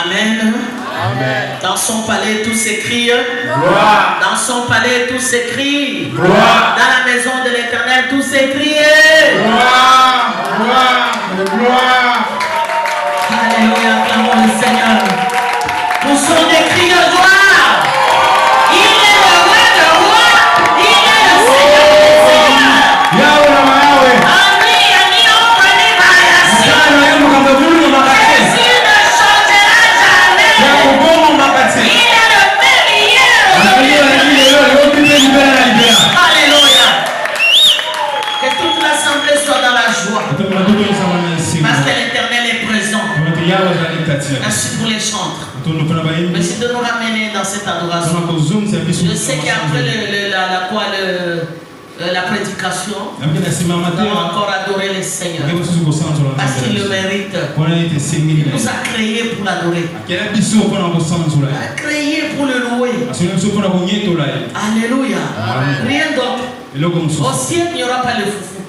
Amen. Amen. Dans son palais, tout s'écrit. Gloire. Dans son palais, tout s'écrit. Gloire. Dans la maison de l'Éternel, tout s'écrit. Gloire. Gloire. Gloire. Alléluia, acclamons le Seigneur. Pour son écrit de gloire. Il est le roi de rois. Il est le Seigneur des seigneurs. Yahweh na Yahweh. Ami, ami, ombre, ami, variation. Jésus ne changera jamais. Il est le même hier. Alléluia. Que toute l'assemblée soit dans la joie. Parce que l'Éternel est présent. Merci pour les chantres. Merci de nous ramener dans cette adoration. Je sais qu'après la prédication, nous allons encore adorer le Seigneur. Parce qu'il le mérite. Il nous a créés pour l'adorer. Il a créé pour le louer. Alléluia. Rien d'autre. Au ciel, il n'y aura pas le foufou.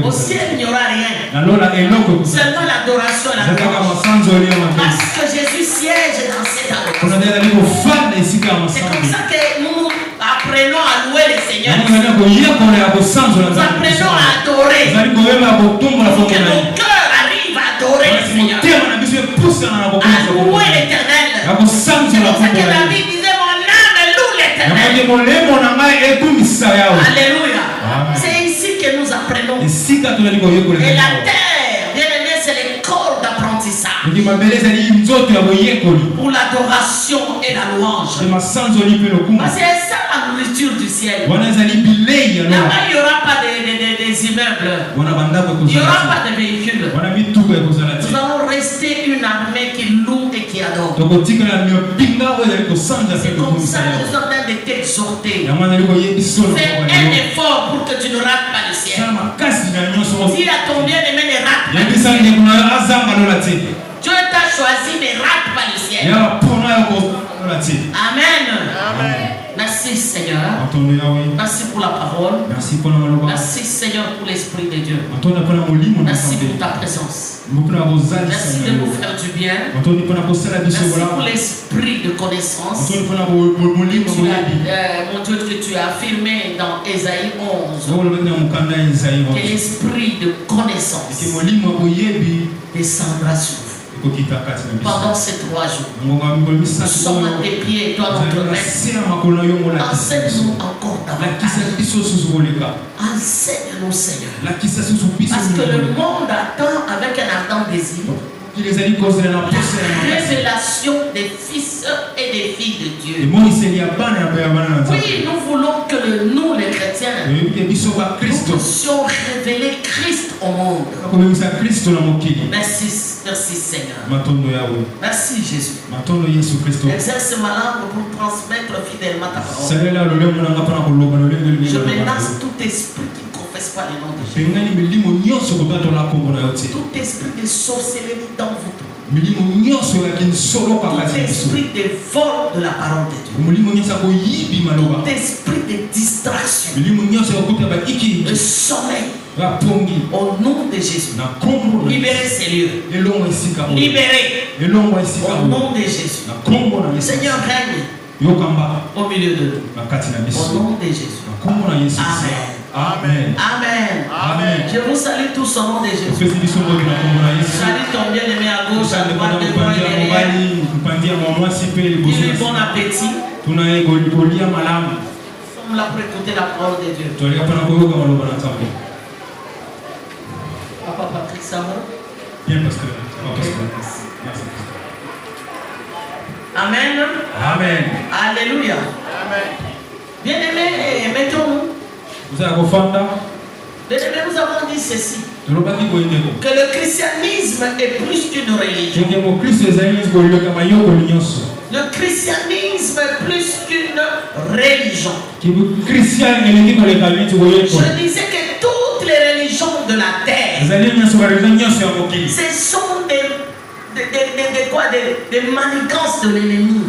Au ciel, il n'y aura rien. Seulement l'adoration et la louange. Parce que Jésus siège dans cette adoration. C'est comme ça que nous apprenons à louer le Seigneur. Nous apprenons à adorer. Pour que nos cœurs arrivent à adorer le Seigneur. À louer l'Éternel. C'est comme ça que David disait, mon âme loue l'Éternel. Alléluia. C'est ici que nous apprenons. Et la terre, bien aimé, c'est les corps d'apprentissage. Pour l'adoration et la louange. C'est ça la nourriture du ciel. Là-bas, il n'y aura pas des immeubles. Il n'y aura pas de véhicules. Nous allons rester une armée qui loue et qui adore. C'est comme ça que je suis en train de t'exhorter. Fais un effort pour que tu ne rates pas le ciel. Dis à ton bien-aimé, ne rate pas le ciel. Dieu t'a choisi, ne rate pas le ciel. Amen. Amen. Merci Seigneur. Merci pour la parole. Merci Seigneur pour l'Esprit de Dieu. Merci pour ta présence. Merci de nous faire du bien. Merci pour l'esprit de connaissance. Mon Dieu, que tu as affirmé dans Ésaïe 11. Que l'esprit de connaissance descendra sur vous. Pendant ces 3 jours, nous sommes à tes pieds, toi notre maître. Enseigne-nous encore davantage. Enseigne-nous, Seigneur. Parce que le monde attend avec un ardent désir la révélation des fils et des filles de Dieu. Oui, nous voulons que nous, les chrétiens, nous puissions révéler Christ au monde. Merci, merci Seigneur. Merci Jésus. Exerce ma langue pour transmettre fidèlement ta parole. Je menace tout esprit qui ne confesse pas le nom de Jésus. Tout esprit de sorcellerie dans vous. Tout esprit de vol de la parole de Dieu. Tout esprit de distraction. De sommeil. Au nom de Jésus. Libérez ces lieux. Libérez. Au nom de Jésus. Seigneur, règne au milieu de nous. Au nom de Jésus. Amen. Amen. Amen. Amen. Je vous salue tous au nom de Jésus. Salue ton bien-aimé à gauche, à droite, devant et derrière. Dis-lui bon appétit. Nous sommes là pour écouter la parole de Dieu. Papa Patrick, ça va? Bien, pasteur. Amen. Amen. Alléluia. Amen. Bien-aimé, mettons-nous. Bien-aimé, nous avons dit ceci. Que le christianisme est plus qu'une religion. Le christianisme est plus qu'une religion. Je disais que toutes les religions de la terre, ce sont des manigances de l'ennemi.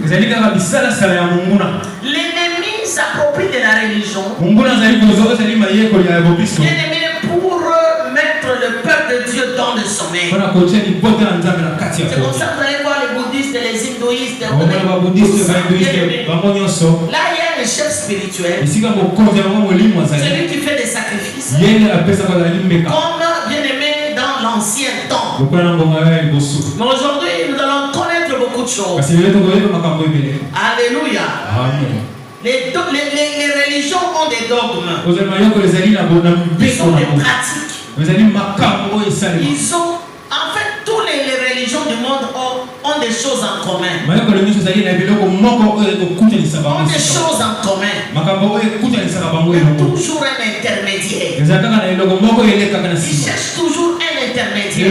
L'ennemi s'approprie de la religion. L'ennemi pour mettre le peuple de Dieu dans le sommeil. C'est comme ça que vous allez voir les les hindouistes. Là, il y a un chef spirituel. Celui qui fait des sacrifices. Comme bien aimé dans l'ancien temps. Mais aujourd'hui, nous allons connaître beaucoup de choses. Alléluia. Les religions ont des dogmes. Ils ont des pratiques. Ils ont, en fait, toutes les religions du monde ont des choses en commun. Ont des choses en commun. Il y a toujours un intermédiaire. Ils cherchent toujours un intermédiaire. Et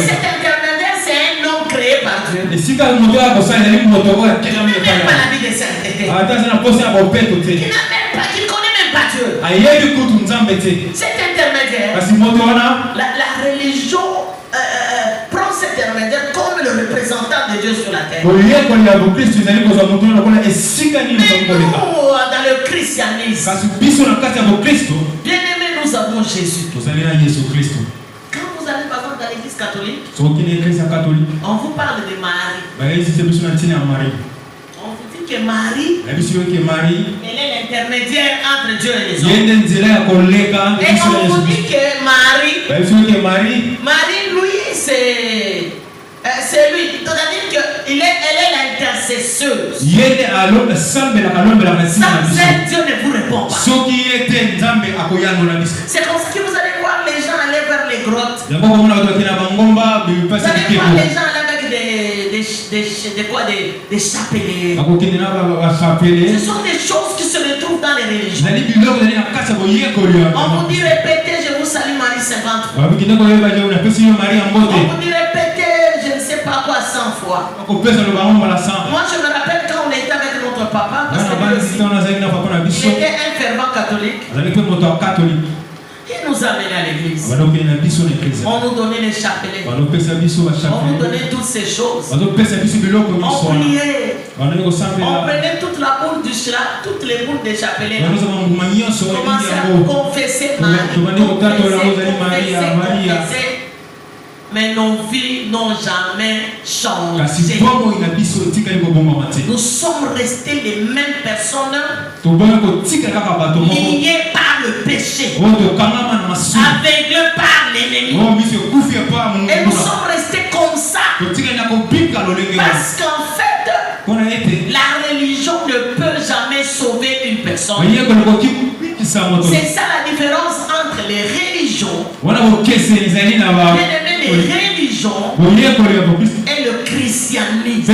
cet intermédiaire, c'est un homme créé par Dieu. Il n'a même pas la vie de sainteté. Il ne connaît même pas Dieu. Cet intermédiaire, la religion prend cet intermédiaire comme le représentant de Dieu sur la terre. Mais nous, dans le christianisme, bien aimé, nous avons Jésus. Quand vous allez par exemple dans l'église catholique, on vous parle de Marie. On vous dit que Marie, elle est l'intermédiaire entre Dieu et les hommes. Et on vous dit que Marie, lui, c'est lui. C'est-à-dire qu'elle est l'intercesseuse. Sans elle, Dieu ne vous répond pas. C'est comme ça que vous allez voir les gens aller vers les grottes. Vous allez voir les gens aller avec des chapelets. Ce sont des choses qui se retrouvent dans les religions. On vous dit répétez, je vous salue Marie 50 fois. On vous dit répétez, je ne sais pas quoi 100 fois. Moi je me rappelle quand on était avec notre papa, parce que il était un fervent catholique. Il nous a amenés à l'église. On nous donnait les chapelets. On nous donnait toutes ces choses. On priait. On prenait toute la boule du chat, toutes les boules des chapelets. On commençait à confesser confesser. Mais nos vies n'ont jamais changé. Nous sommes restés les mêmes personnes liées par le péché, aveuglés par l'ennemi. Et nous sommes restés comme ça. Parce qu'en fait, la religion ne peut jamais sauver une personne. C'est ça la différence entre les religions. Les religions et le christianisme.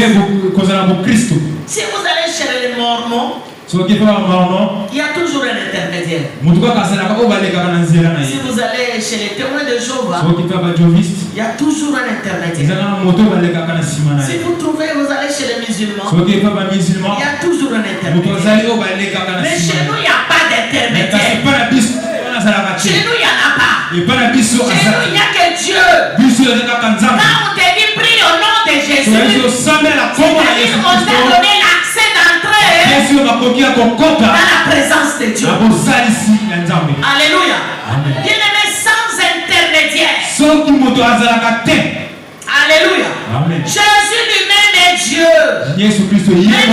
Si vous allez chez les Mormons, il y a toujours un intermédiaire. Si vous allez chez les témoins de Jéhovah, il y a toujours un intermédiaire. Si vous trouvez, vous allez chez les musulmans, il y a toujours un intermédiaire. Mais chez nous, il n'y a pas d'intermédiaire. Chez nous, il n'y en a pas. Chez nous, il n'y a que Dieu. Quand on te dit prie au nom de Jésus, c'est-à-dire on t'a donné l'accès d'entrée dans la présence de Dieu. Alléluia. Bien-aimé, sans intermédiaire. Alléluia. Jésus lui-même est Dieu. Même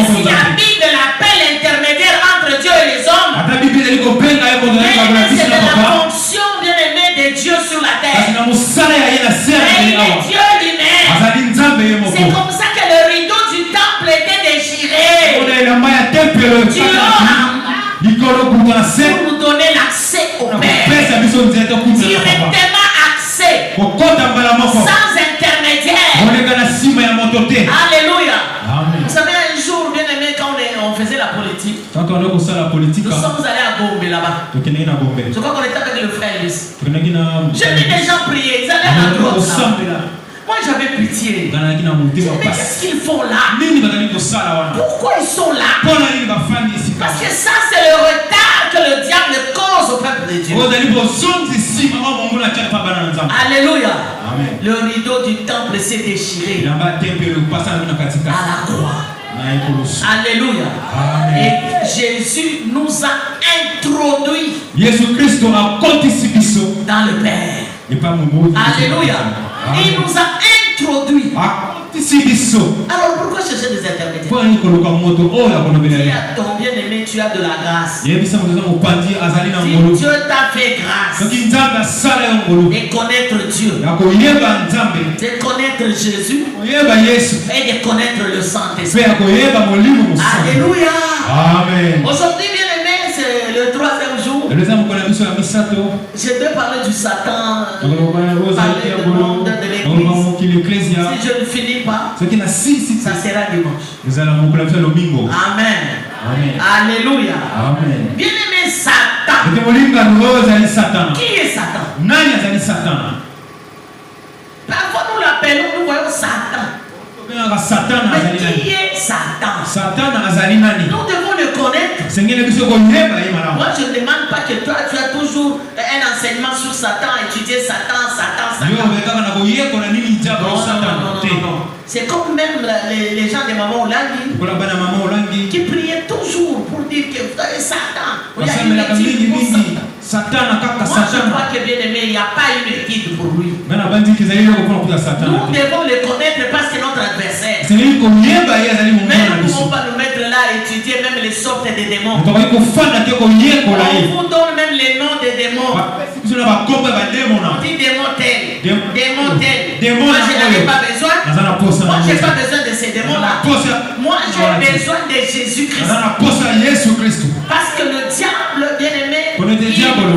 si la Bible l'appelle intermédiaire entre Dieu et les hommes, c'est de la fonction bien-aimée de Dieu sur la terre. Mais il est Dieu lui-même. C'est comme ça que le rideau du temple était déchiré. Dieu pour nous donner l'accès au Père. Directement accès. Sans intermédiaire. Alléluia. Vous savez, un jour, bien aimé, quand on faisait la politique, nous sommes allés à Gombe là-bas. Je crois qu'on était avec le frère Luis. J'ai vu des gens prier, ils allaient à la grotte. Moi j'avais pitié. Mais qu'est-ce qu'ils font là? Pourquoi ils sont là? Parce que ça c'est le retard que le diable cause au peuple de Dieu. Alléluia. Amen. Le rideau du temple s'est déchiré à la croix. Alléluia. Amen. Et Jésus nous a introduits dans le Père. Alléluia. Il nous a introduits Alors pourquoi chercher des intermédiaires? Si à ton bien-aimé tu as de la grâce, si Dieu t'a fait grâce et connaître Dieu, de connaître Jésus et de connaître le Saint-Esprit. Alléluia. Amen. Aujourd'hui, bien-aimé, c'est le 3e jour. Je vais parler du Satan, parler du monde, de l'église. Si je ne finis pas, ça sera dimanche. Amen. Amen. Alléluia. Amen. Bien-aimé, Satan. Qui est Satan? Parfois nous l'appelons, nous voyons Satan. Mais qui est Satan? Nous devons le connaître. Moi je ne demande pas que toi tu as toujours un enseignement sur Satan, étudier Satan. Non. C'est comme même les gens de Maman Olangi qui priaient toujours pour dire que vous avez Satan. Il y a une étude pour Satan. Moi je crois que bien aimé, il n'y a pas une étude pour lui. Nous devons le connaître parce que notre adversaire. Mais nous ne pouvons pas nous mettre là à étudier même les sortes des démons. On vous donne même les noms des démons. On dit démon tel. Moi je n'avais pas besoin. Moi je n'ai pas besoin de ces démons-là. Moi j'ai besoin de Jésus-Christ. Parce que le diable, bien-aimé, il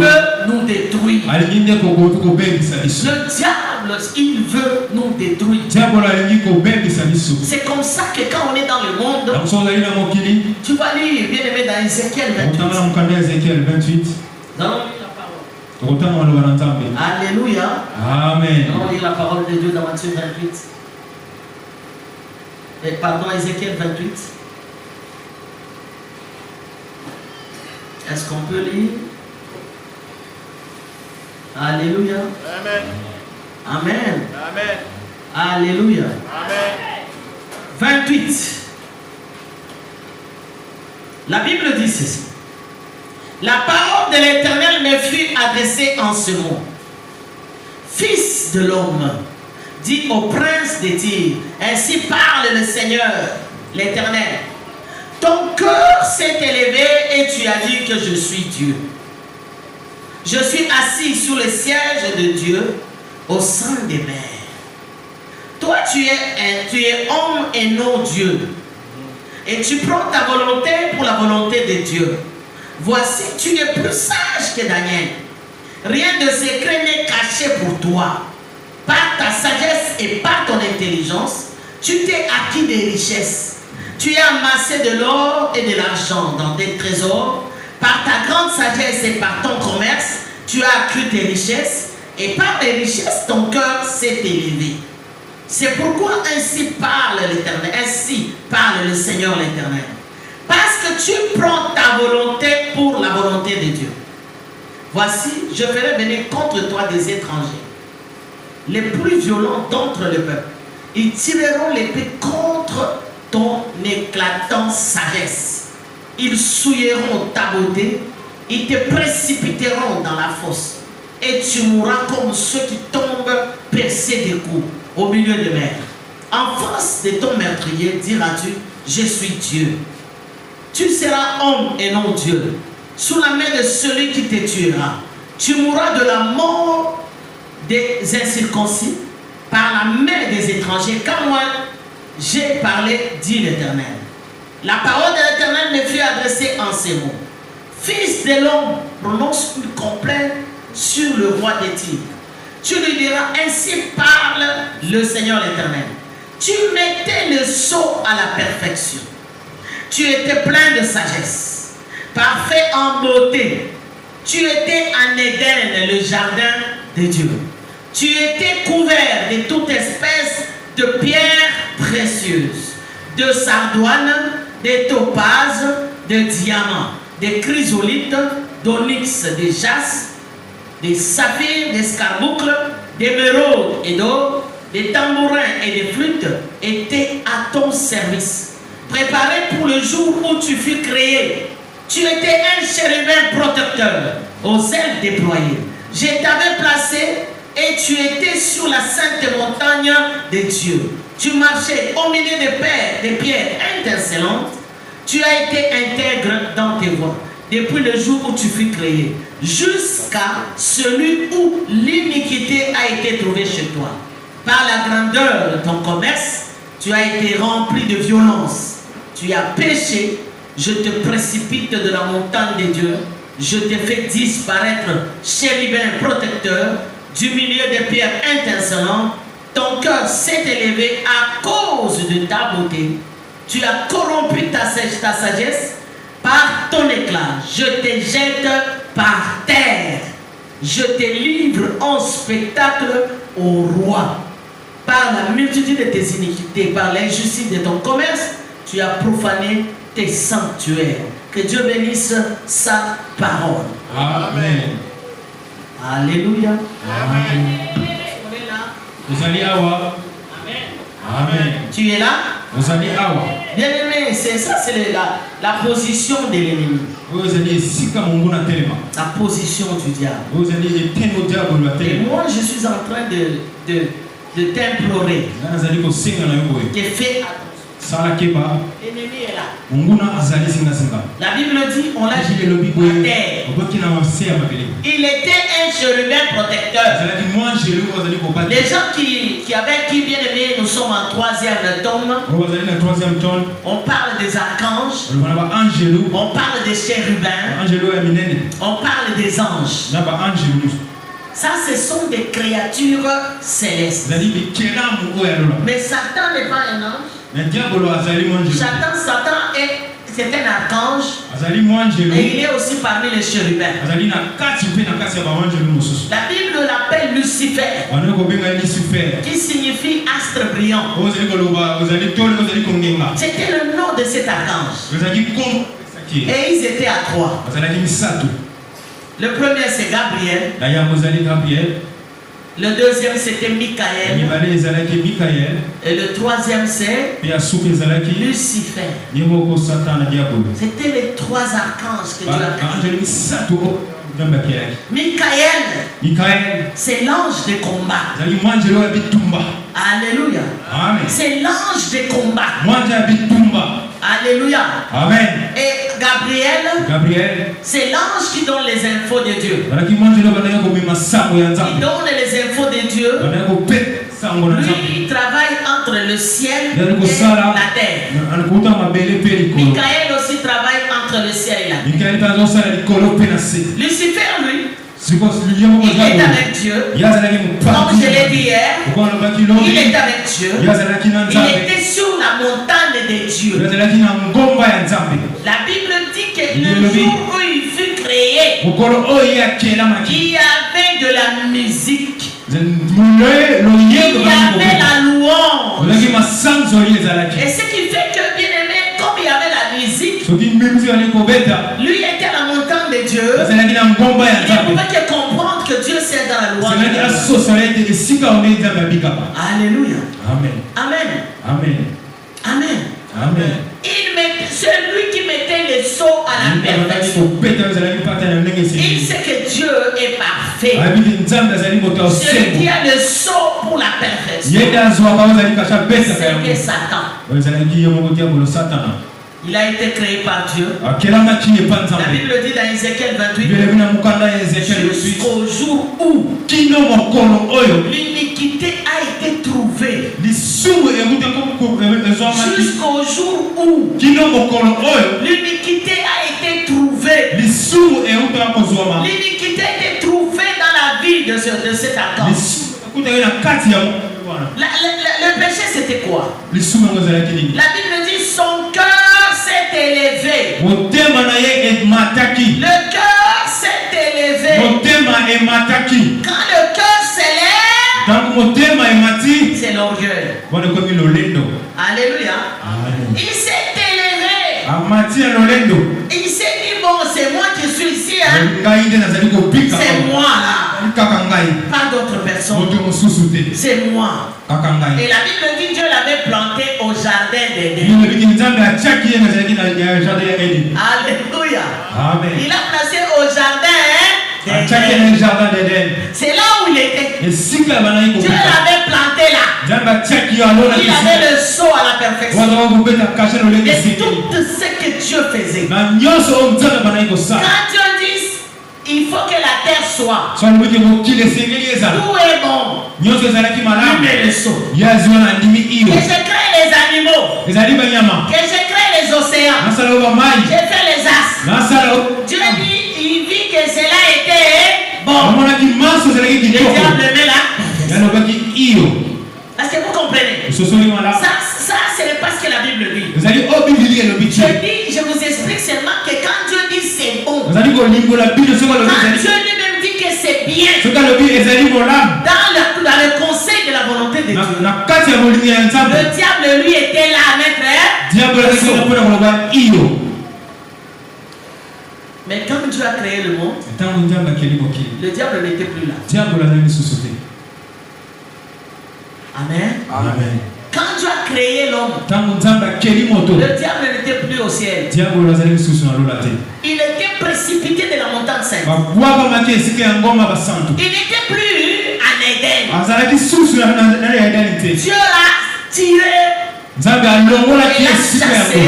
veut nous détruire. Le diable, il veut nous détruire. C'est comme ça que quand on est dans le monde, tu vas lire, bien-aimé, dans Ézéchiel 28. Nous allons lire la parole. Alléluia. Amen. Nous allons lire la parole de Dieu dans Matthieu 28. Pardon, Ézéchiel 28. Est-ce qu'on peut lire? Alléluia. Amen. Amen. Amen. Alléluia. Amen. 28. La Bible dit ceci. La parole de l'Éternel me fut adressée en ce mot. Fils de l'homme, dis au prince des Tyr, ainsi parle le Seigneur, l'Éternel. Ton cœur s'est élevé et tu as dit que je suis Dieu. Je suis assis sur le siège de Dieu au sein des mers. Toi tu es homme et non Dieu. Et tu prends ta volonté pour la volonté de Dieu. Voici, tu es plus sage que Daniel. Rien de secret n'est caché pour toi. Par ta sagesse et par ton intelligence, tu t'es acquis des richesses. Tu as amassé de l'or et de l'argent dans tes trésors. Par ta grande sagesse et par ton commerce, tu as accru tes richesses. Et par les richesses, ton cœur s'est élevé. C'est pourquoi ainsi parle l'Éternel, ainsi parle le Seigneur l'Éternel. Parce que tu prends ta volonté pour la volonté de Dieu. Voici, je ferai venir contre toi des étrangers, les plus violents d'entre le peuple. Ils tireront l'épée contre ton éclatante sagesse. Ils souilleront ta beauté, ils te précipiteront dans la fosse. Et tu mourras comme ceux qui tombent percés des coups au milieu de mer. En face de ton meurtrier, diras-tu, je suis Dieu. Tu seras homme et non Dieu. Sous la main de celui qui te tuera. Tu mourras de la mort des incirconcis par la main des étrangers. Car moi, j'ai parlé, dit l'Éternel. La parole de l'Éternel me fut adressée en ces mots. Fils de l'homme, prononce une complainte sur le roi des Tyr. Tu lui diras, ainsi parle le Seigneur l'Éternel. Tu mettais le sceau à la perfection. Tu étais plein de sagesse, parfait en beauté. Tu étais en Éden, le jardin de Dieu. Tu étais couvert de toute espèce de pierres précieuses, de sardoines, de topazes, de diamants, de chrysolites, d'onyx, de jaspe, des saphirs, des scarboucles, d'émeraudes et d'or, des tambourins et des flûtes étaient à ton service, préparés pour le jour où tu fus créé. Tu étais un chérubin protecteur, aux ailes déployées. Je t'avais placé et tu étais sur la sainte montagne de Dieu. tu marchais au milieu des pierres intercellentes, tu as été intègre dans tes voies, depuis le jour où tu fus créé, jusqu'à celui où l'iniquité a été trouvée chez toi. Par la grandeur de ton commerce, tu as été rempli de violence. Tu as péché, je te précipite de la montagne des dieux, je t'ai fait disparaître, chérubin protecteur, du milieu des pierres intercellentes. Ton cœur s'est élevé à cause de ta beauté. Tu as corrompu ta sagesse par ton éclat. Je te jette par terre. Je te livre en spectacle au roi. Par la multitude de tes iniquités, par l'injustice de ton commerce, tu as profané tes sanctuaires. Que Dieu bénisse sa parole. Amen. Alléluia. Amen. Vous allez avoir. Amen. Tu es là? Vous allez avoir. Bien aimé, c'est ça, c'est la position de l'ennemi. La position du diable. Et moi, je suis en train de t'implorer. Tu fais attention. L'ennemi est là. La Bible dit, on l'a jeté à terre. Il était un chérubin protecteur. Les gens qui bien aimé, nous sommes en 3e tome. On parle des archanges. On parle des chérubins. On parle des anges. Ça, ce sont des créatures célestes. Mais Satan n'est pas un ange. Satan c'est un archange et il est aussi parmi les chérubins. La Bible l'appelle Lucifer, qui signifie astre brillant. C'était le nom de cet archange. Et ils étaient à 3. Le premier c'est Gabriel. Le deuxième c'était Michael. Et le troisième c'est Lucifer. C'était les 3 archanges que Dieu a créés. Michael, c'est l'ange des combats. Alléluia. C'est l'ange des combats. Alléluia. Amen. Et Gabriel, c'est l'ange qui donne les infos de Dieu. Il donne les infos de Dieu. Lui, il travaille entre le ciel et la terre. Michael aussi travaille entre le ciel et la terre. Lucifer, lui, il est avec Dieu. Comme je l'ai dit hier, il est avec Dieu. Il était sur la montagne des dieux. La Bible dit que le jour où il fut créé, il y avait de la musique. Il y avait la louange. Et ce qui fait que, bien aimé, comme il y avait la musique, lui était à la montagne de Dieu. Il ne pouvait que comprendre que Dieu sert dans la louange. Alléluia. Amen. Celui qui mettait les sceaux à la perfection. Il sait que Dieu est parfait. Celui qui a le sceau pour la perfection, c'est Satan. Il a été créé par Dieu. La Bible dit dans Ézéchiel 28, jusqu'au jour où l'iniquité a été trouvée. Jusqu'au jour où l'iniquité a été trouvée. L'iniquité a été trouvée dans la vie de cet archange. Le péché c'était quoi? La Bible dit son cœur s'est élevé. Le cœur s'est élevé. Quand le cœur s'élève, c'est l'orgueil. Alléluia. Il s'est élevé. Il s'est dit bon, c'est moi qui suis ici. C'est moi là. Pas d'autres personnes. C'est moi. Et la Bible dit que Dieu l'avait planté au jardin d'Éden. Alléluia. Il a placé au jardin d'Éden. C'est là où il était. Dieu l'avait planté là. Il avait le sceau à la perfection. Et tout ce que Dieu faisait. Quand Dieu dit, il faut que la terre soit. Tout est bon. Il met le sceau. Que je crée les animaux. Que je crée les océans. Je fais les astres. Dieu dit, il vit que cela était bon. Le diable le met là. Est-ce que vous comprenez? Ça, ce n'est pas ce que la Bible dit. Je vous explique seulement que quand Dieu dit c'est bon, quand Dieu lui-même dit que c'est bien, dans le conseil de la volonté de Dieu, le diable lui était là à mettre. Mais quand Dieu a créé le monde, le diable n'était plus là. Amen. Amen. Quand Dieu a créé l'homme, le diable n'était plus au ciel. Il était précipité de la montagne sainte. Il n'était plus en Éden. Dieu a tiré, il a chassé,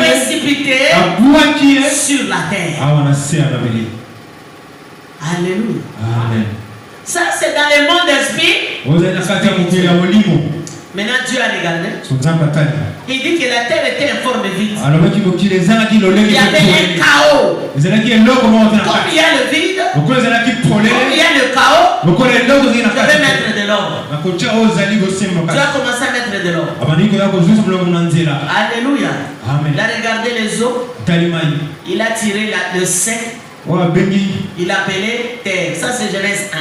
précipité sur la terre. Alléluia. Amen. Ça, c'est dans le monde d'esprit. Maintenant, Dieu a regardé. Il dit que la terre était informe vide. Il y avait un chaos. Comme il y a le vide, comme il y a le chaos, je vais mettre de l'ordre. Dieu a commencé à mettre de l'ordre. Alléluia. Il a regardé les eaux. Il a tiré le sec. Il a appelé terre. Ça c'est Genèse 1.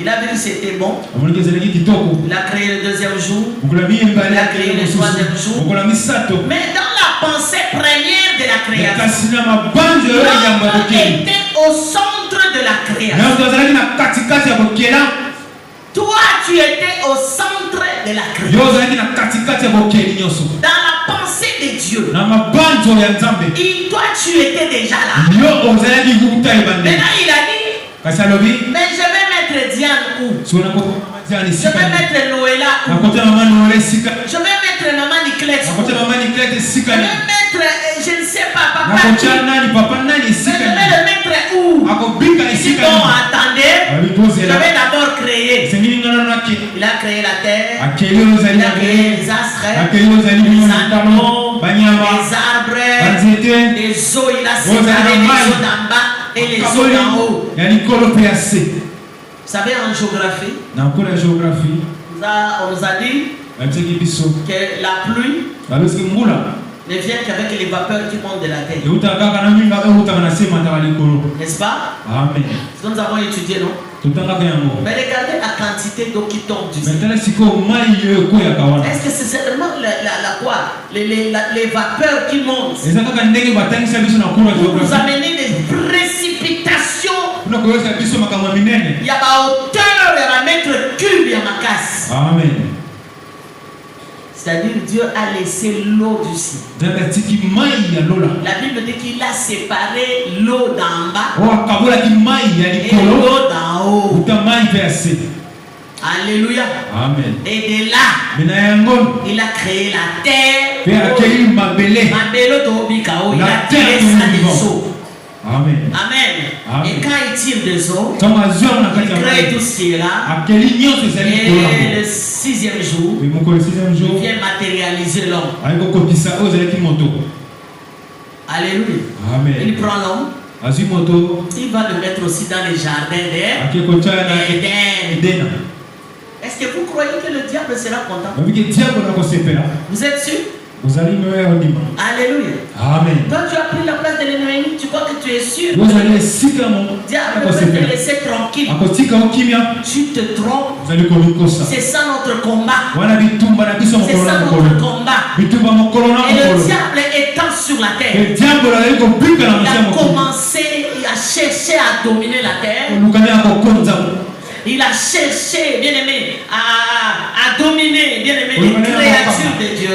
Il a vu que c'était bon. Il a créé le deuxième jour. Il a créé le troisième jour. Mais dans la pensée première de la création, l'homme était au centre de la création. Toi tu étais au centre de la création. Dans la pensée de Dieu. Toi tu étais déjà là. Maintenant il a dit, mais je vais mettre Diane où? Je vais mettre Noëlla où? Je vais mettre maman Niclette où? Je vais mettre, je ne sais pas, papa qui? Mais je vais le mettre où? Si bon, attendez, je vais d'abord créer. Il a créé la terre, il a créé les astres, les animaux, les arbres, les eaux. Il a séparé les eaux d'en bas et les eaux d'en haut. Vous savez, en géographie, on nous a dit que la pluie ne vient qu'avec les vapeurs qui montent de la terre. N'est-ce pas? Amen. Ce que nous avons étudié, non? Mais regardez la quantité d'eau qui tombe du ciel. Est-ce que c'est seulement les vapeurs qui montent? Vous nous amenez des précipitations. Il y a ma hauteur à mettre cube à ma casse. Amen. C'est-à-dire Dieu a laissé l'eau du ciel. La Bible dit qu'il a séparé l'eau d'en bas et l'eau d'en haut. Alléluia. Amen. Et de là, il a créé la terre. Il a tiré ça des eaux. Amen. Amen. Et quand il tire des eaux, il crée tout ce qui est là. Et le sixième jour, il vient matérialiser l'homme. Alléluia. Amen. Il prend l'homme. Il va le mettre aussi dans les jardins d'Éden. Est-ce que vous croyez que le diable sera content? Vous êtes sûr? Alléluia. Amen. Quand tu as pris la place de l'ennemi, tu crois que tu es sûr? Diable veut te laisser tranquille. Tu te trompes. C'est ça notre combat. C'est ça notre combat. Et le diable étant sur la terre, il a commencé à chercher à dominer la terre. Il a cherché, bien aimé, à dominer, bien aimé, les créatures de Dieu.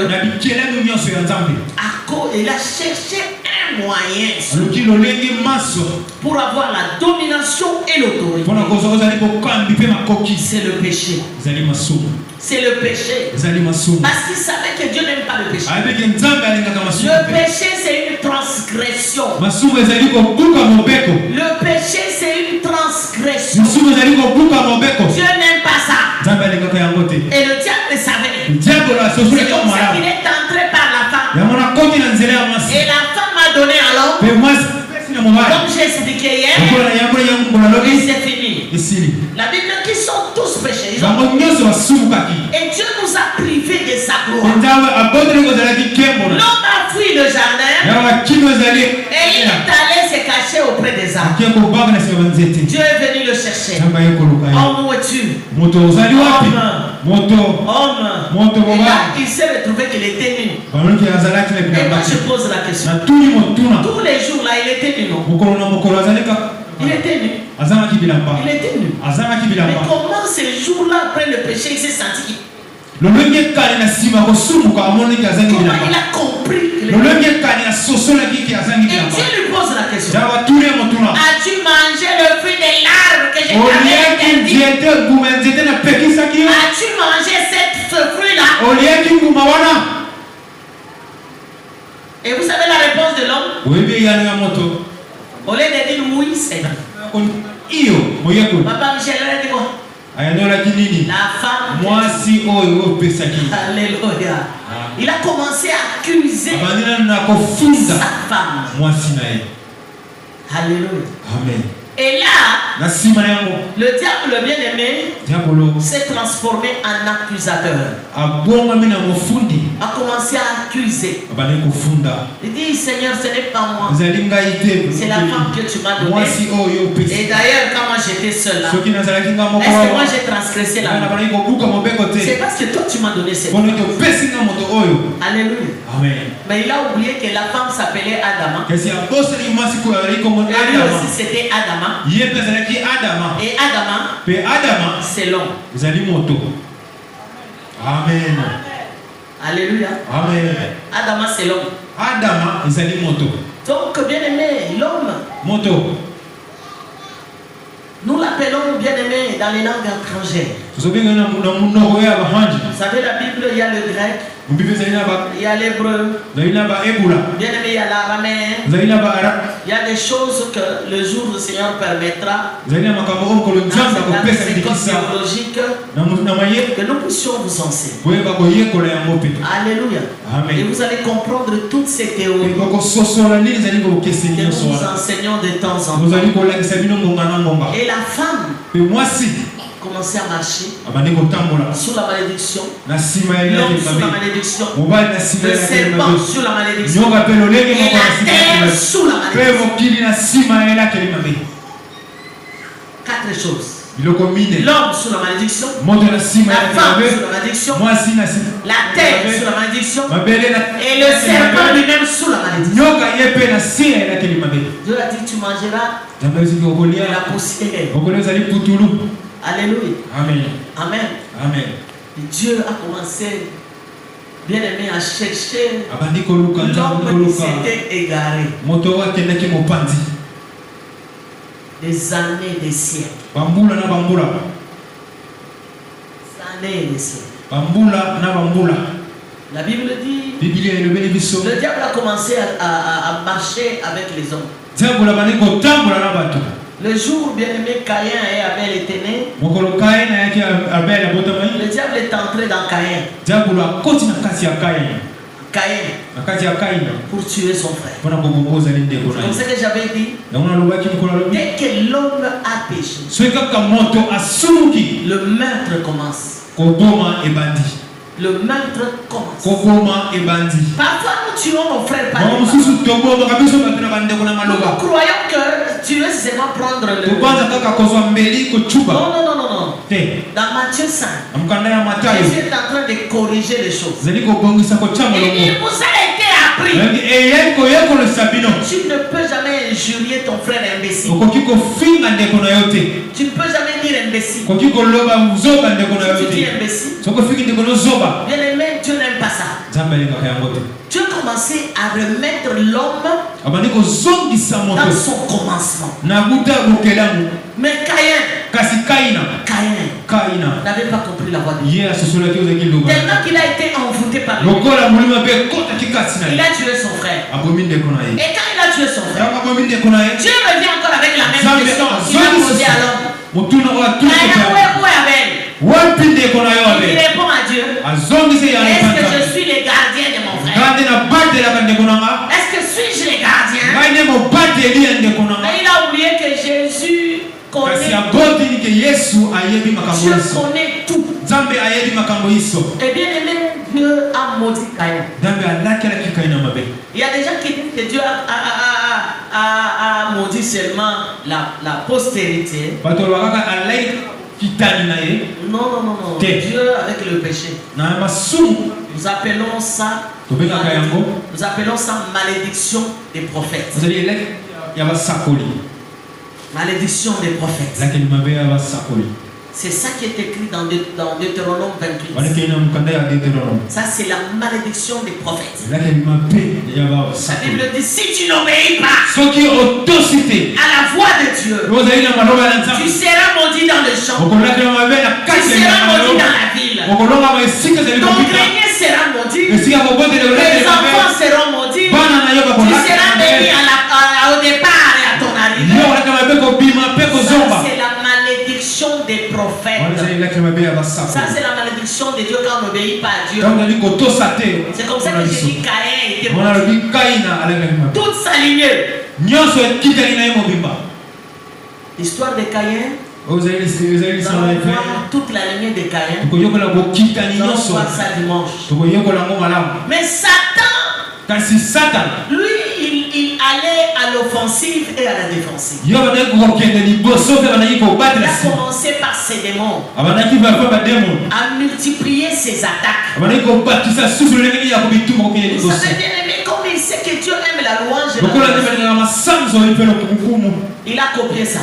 Il a cherché un un moyen pour avoir la domination et l'autorité. C'est le péché. C'est le péché. Parce qu'il savait que Dieu n'aime pas le péché. Le péché, c'est une transgression. Le péché, c'est une transgression. Dieu n'aime pas ça. Et le diable le savait. C'est comme ça qu'il est entré par la femme. Et la femme a donné à l'homme. Comme j'ai expliqué hier, et c'est fini. La Bible dit qu'ils sont tous péchés. Et Dieu nous a privés de sa gloire. L'homme a fui le jardin et il est allé se cacher auprès des arbres. Dieu est venu le chercher. Homme, où es-tu? Homme. Et là, il s'est retrouvé qu'il était nu. Et moi, je pose la question. Tous les jours, là, il était nu. Il était nu. Il était nu. Mais comment ces jours-là, après le péché, il s'est senti? Comment il a compris que et Dieu lui pose la question. As-tu mangé le fruit des larmes que je t'avais interdit? As-tu mangé ce fruit-là? Et vous savez la réponse de l'homme? Au lieu de dire oui, c'est Papa Michel, elle dit quoi? La femme. Alléluia. Il a commencé à accuser sa femme. Alléluia. Amen. Et là, le diable bien-aimé s'est transformé en accusateur. A commencé à accuser. Il dit, Seigneur, ce n'est pas moi. C'est la femme que tu m'as donnée. Et d'ailleurs, quand moi j'étais seul là, est-ce que moi j'ai transgressé la loi? C'est parce que toi tu m'as donné cette femme. Alléluia. Amen. Mais il a oublié que la femme s'appelait Adama. Et lui aussi c'était Adama. Et Adama, c'est l'homme. Amen. Alléluia. Amen. Adama, c'est l'homme. Donc, bien aimé, l'homme, nous l'appelons bien aimé dans les langues étrangères. Vous savez, la Bible, il y a le grec, il y a l'hébreu, bien aimé, il y a l'araméen. Il y a des choses que le jour du Seigneur permettra dans cette école théologique que nous puissions vous enseigner. Alléluia. Amen. Et vous allez comprendre toutes ces théories que nous vous enseignons de temps en temps. Et la femme commencer à marcher sous la malédiction, l'homme sous la malédiction, le serpent sous la malédiction et la terre sous la malédiction. 4 choses. L'homme sous la malédiction, la femme sous la malédiction, la terre sous la malédiction et le serpent lui-même sous la malédiction. Dieu a dit, tu mangeras de la poussière. Alléluia. Amen. Amen. Amen. Et Dieu a commencé, bien aimé, à chercher l'homme qui s'était égaré. Des années, des siècles. Des années, des siècles. La Bible dit, le diable a commencé à marcher avec les hommes. Le jour bien aimé Caïn et Abel étaient nés, le diable est entré dans Caïn. Pour tuer son frère. C'est comme ça que j'avais dit. Dès que l'homme a péché, le meurtre commence. Le meurtre commence. Parfois nous tuons nos frères par nous croyons que tu veux seulement prendre le... Non. Dans Matthieu 5, Jésus est en train de corriger les choses. Il vous a été appris. Tu ne peux jamais injurier ton frère imbécile. Tu ne peux jamais dire imbécile. Tu dis imbécile. Bien aimé, Dieu n'aime pas ça. Dieu a commencé à remettre l'homme dans son commencement. Mais Caïn n'avait pas compris la voix de Dieu. Tellement qu'il a été envoûté par lui. Il a tué son frère. Et quand il a tué son frère, Dieu revient encore avec la même question qu'il a posée à l'homme. Il répond à Dieu. Est-ce que je suis le gardien de mon frère? Est-ce que suis-je le gardien? Mais il a oublié que Jésus connaît tout. Dieu connaît tout. Et bien aimé, Dieu a maudit Caïn. Il y a des gens qui disent que Dieu a maudit seulement la postérité. Non. Dieu avec le péché. Nous appelons ça malédiction des prophètes. Malédiction des prophètes. C'est ça qui est écrit dans Deutéronome 28. Ça, c'est la malédiction des prophètes. La Bible dit, si tu n'obéis pas à la voix de Dieu, tu seras maudit dans le champ. Tu seras maudit dans la ville. Ton grenier sera maudit. Les enfants seront maudits. Tu seras béni au départ et à ton arrivée. Ça, c'est la malédiction des prophètes. Ça, c'est la malédiction de Dieu quand on n'obéit pas à Dieu. C'est comme ça que j'ai dit Caïn était maudit. Toute sa lignée. L'histoire de Caïn. Nous allons voir toute la lignée de Caïn. Nous allons voir ça dimanche. Mais Satan, lui, il allait à l'offensive et à la défensive. Il a commencé par ses démons, à multiplier ses attaques. Vous savez bien aimé, comme il sait que Dieu aime la louange, il a copié ça.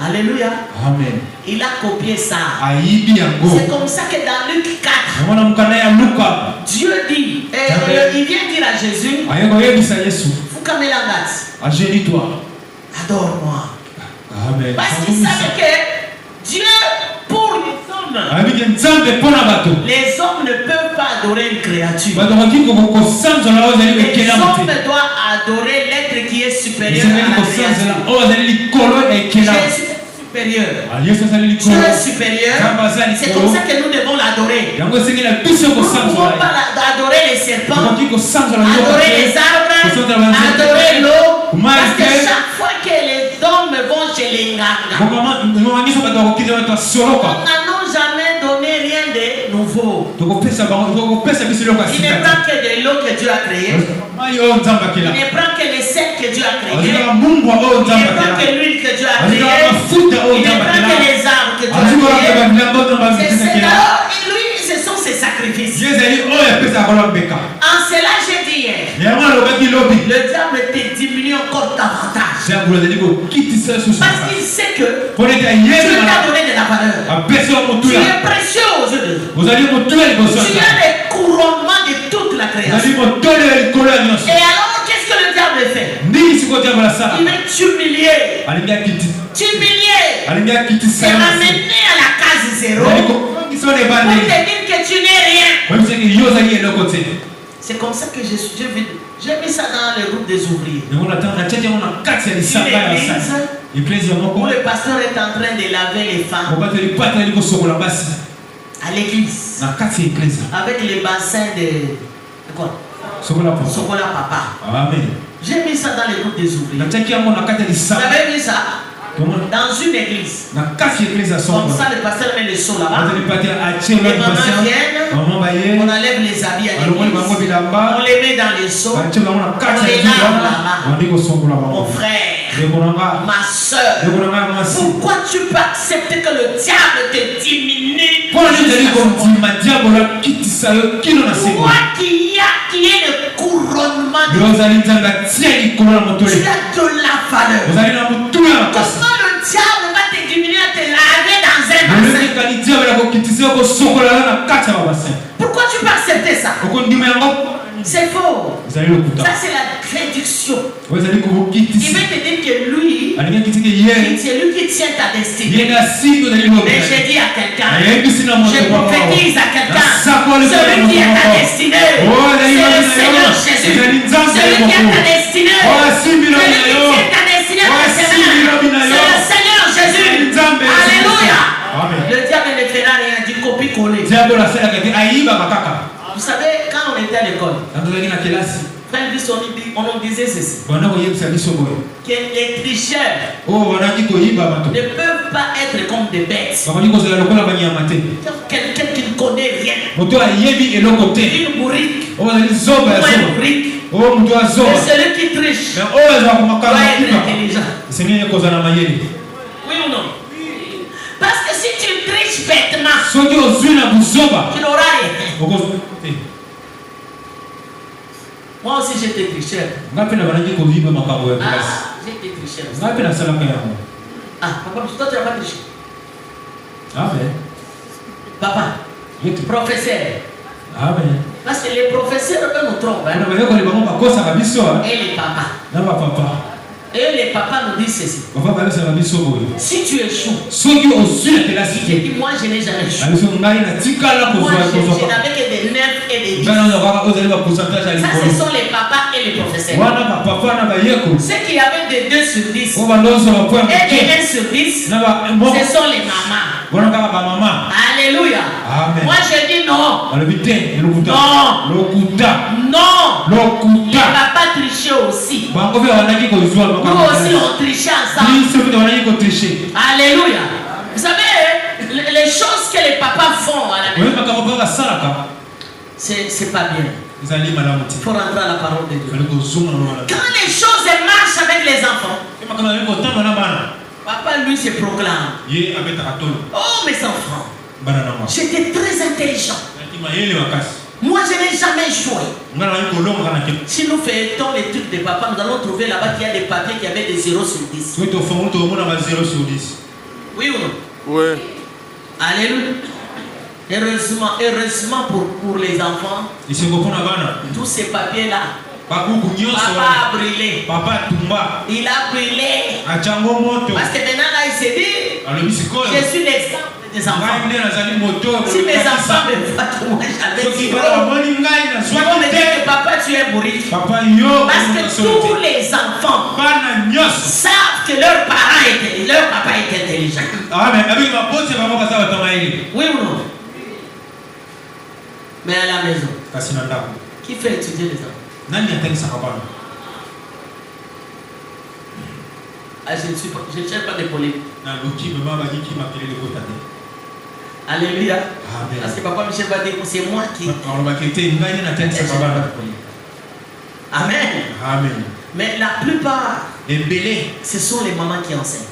Alléluia. Amen. Il a copié ça. C'est comme ça que dans Luc 4, Dieu dit, il vient dire à Jésus, Agénie-toi. Adore-moi. Amen. Parce qu'il savait que Dieu, pour les hommes ne peuvent pas adorer une créature. Les hommes doivent adorer l'être qui est supérieur à la créature. Supérieur. Dieu est supérieur. C'est comme ça que nous devons l'adorer. Nous ne pouvons pas adorer les serpents, adorer les arbres, adorer l'eau. Parce que chaque fois que les hommes vont chez les Nganga, on n'a jamais donné rien de nouveau. Il ne prend que de l'eau que Dieu a créée. Il ne prend que les sels que Dieu a créés. Il ne prend que l'huile que Dieu a créée. Il ne prend que les arbres que Dieu a créés. C'est là, et lui, ce sont ses sacrifices. En cela, j'ai dit hier, le diable te diminue encore davantage. Parce qu'il sait que Dieu t'a donné de la valeur. Tu es précieux aux yeux de Dieu. Tu as les couronnements de toute la création. Et alors, qu'est-ce que le diable fait? Il veut t'humilier. C'est ramener à la case zéro. Pour te dire que tu n'es rien. C'est comme ça que j'ai mis ça dans le groupe des ouvriers. Où le pasteur est en train de laver les femmes. À l'église. Avec les bassins de quoi? Sokola Papa. Amen. J'ai mis ça dans le groupe des ouvriers. Vous avez vu ça? Dans une église. Comme ça, le pasteur met le seau là-bas. Les mamans viennent, on enlève les habits à l'église, on les met dans les seaux, on les lave là-bas. Mon frère, ma soeur, pourquoi tu peux accepter que le diable te diminue? Toi qui est le couronnement de Dieu, tu as de la valeur. Comment le diable va te diminuer à te laver dans un bassin? Pourquoi tu peux accepter ça? C'est faux. Ça, c'est la réduction. Il veut te dire que lui, c'est lui qui tient ta destinée. Mais j'ai dit à quelqu'un, je prophétise à quelqu'un, celui qui a ta destinée, c'est le Seigneur Jésus. Celui qui a ta destinée, celui qui tient ta destinée, c'est le Seigneur Jésus. Alléluia. Le diable ne fera rien, du copie-coller. Vous savez, quand on était à l'école, on nous disait ceci, que les tricheurs ne peuvent pas être comme des bêtes. Quelqu'un qui ne connaît rien, une bourrique, ou un bourrique. Mais celui qui triche doit être intelligent. Oui ou non? Parce que si tu triches bêtement, tu n'auras rien. Moi aussi j'étais tricheur. J'étais tricheur. Papa, toi tu n'as pas triché. Papa, professeur. Parce que les professeurs eux nous trompent. Et les papas. Et les papas nous disent ceci. Si tu échoues, j'ai dit moi je n'ai jamais échoué. Moi je n'avais que des 9 et des 10. Ça ce sont les papas et les professeurs. Ceux qui avaient des 2 sur 10 et des 1 sur 10, ce sont les mamans. Alléluia. Amen. Moi je dis non. Non. Les papas trichaient aussi. Nous aussi on trichait ensemble. Alléluia. Vous savez, les choses que les papas font à la maison, c'est pas bien. Il faut rentrer à la parole de Dieu. Quand les choses marchent avec les enfants, papa lui se proclame. Oh mes enfants, j'étais très intelligent. Moi je n'ai jamais joué. Si nous faisons les trucs de papa, nous allons trouver là-bas qu'il y a des papiers qui avaient des 0 sur 10. Oui ou non? Oui. Alléluia. Heureusement pour les enfants, tous ces papiers-là, papa a brûlé. Il a brûlé. Parce que maintenant là il s'est dit, je suis l'exemple des enfants. Si mes enfants me voient que moi j'avais dit, ils vont me dire que papa tu es bourrique. Parce que tous les enfants savent que leur papa est intelligent. Oui ou non? Mais à la maison, qui fait étudier les enfants? Je ne cherche pas de polémique. Alléluia. Amen. Parce que papa Michel va dire que c'est moi qui. Amen. Amen. Mais la plupart, ce sont les mamans qui enseignent.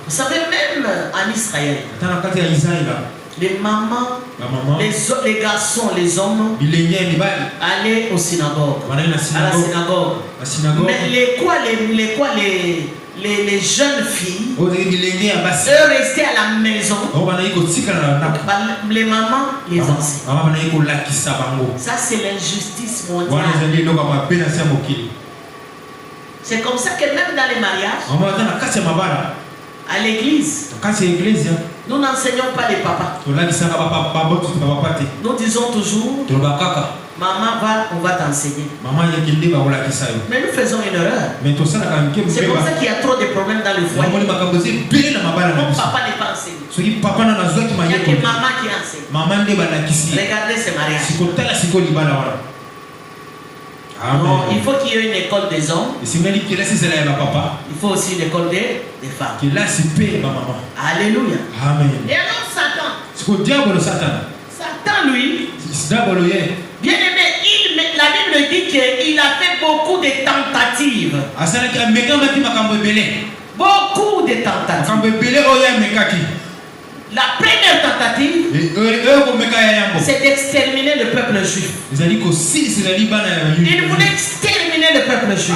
Vous savez, même en Israël, les mamans, les garçons, les hommes allaient au synagogue, à la synagogue. Mais les jeunes filles, eux restaient à la maison. Les mamans les enseignent. Ça c'est l'injustice mondiale. C'est comme ça que même dans les mariages, à l'église, nous n'enseignons pas les papas. Nous disons toujours, maman va, on va t'enseigner. Mais nous faisons une erreur. C'est pour ça qu'il y a trop de problèmes dans le foyer. Mon papa n'est pas enseigné. Il n'y a que maman qui enseigne. Regardez ce mariage. Non, il faut qu'il y ait une école des hommes. Il faut aussi une école des femmes. Alléluia. Amen. Et alors Satan lui, bien aimé, la Bible dit qu'il a fait beaucoup de tentatives. Beaucoup de tentatives. La première tentative, c'est d'exterminer le peuple juif. Il voulait exterminer le peuple juif.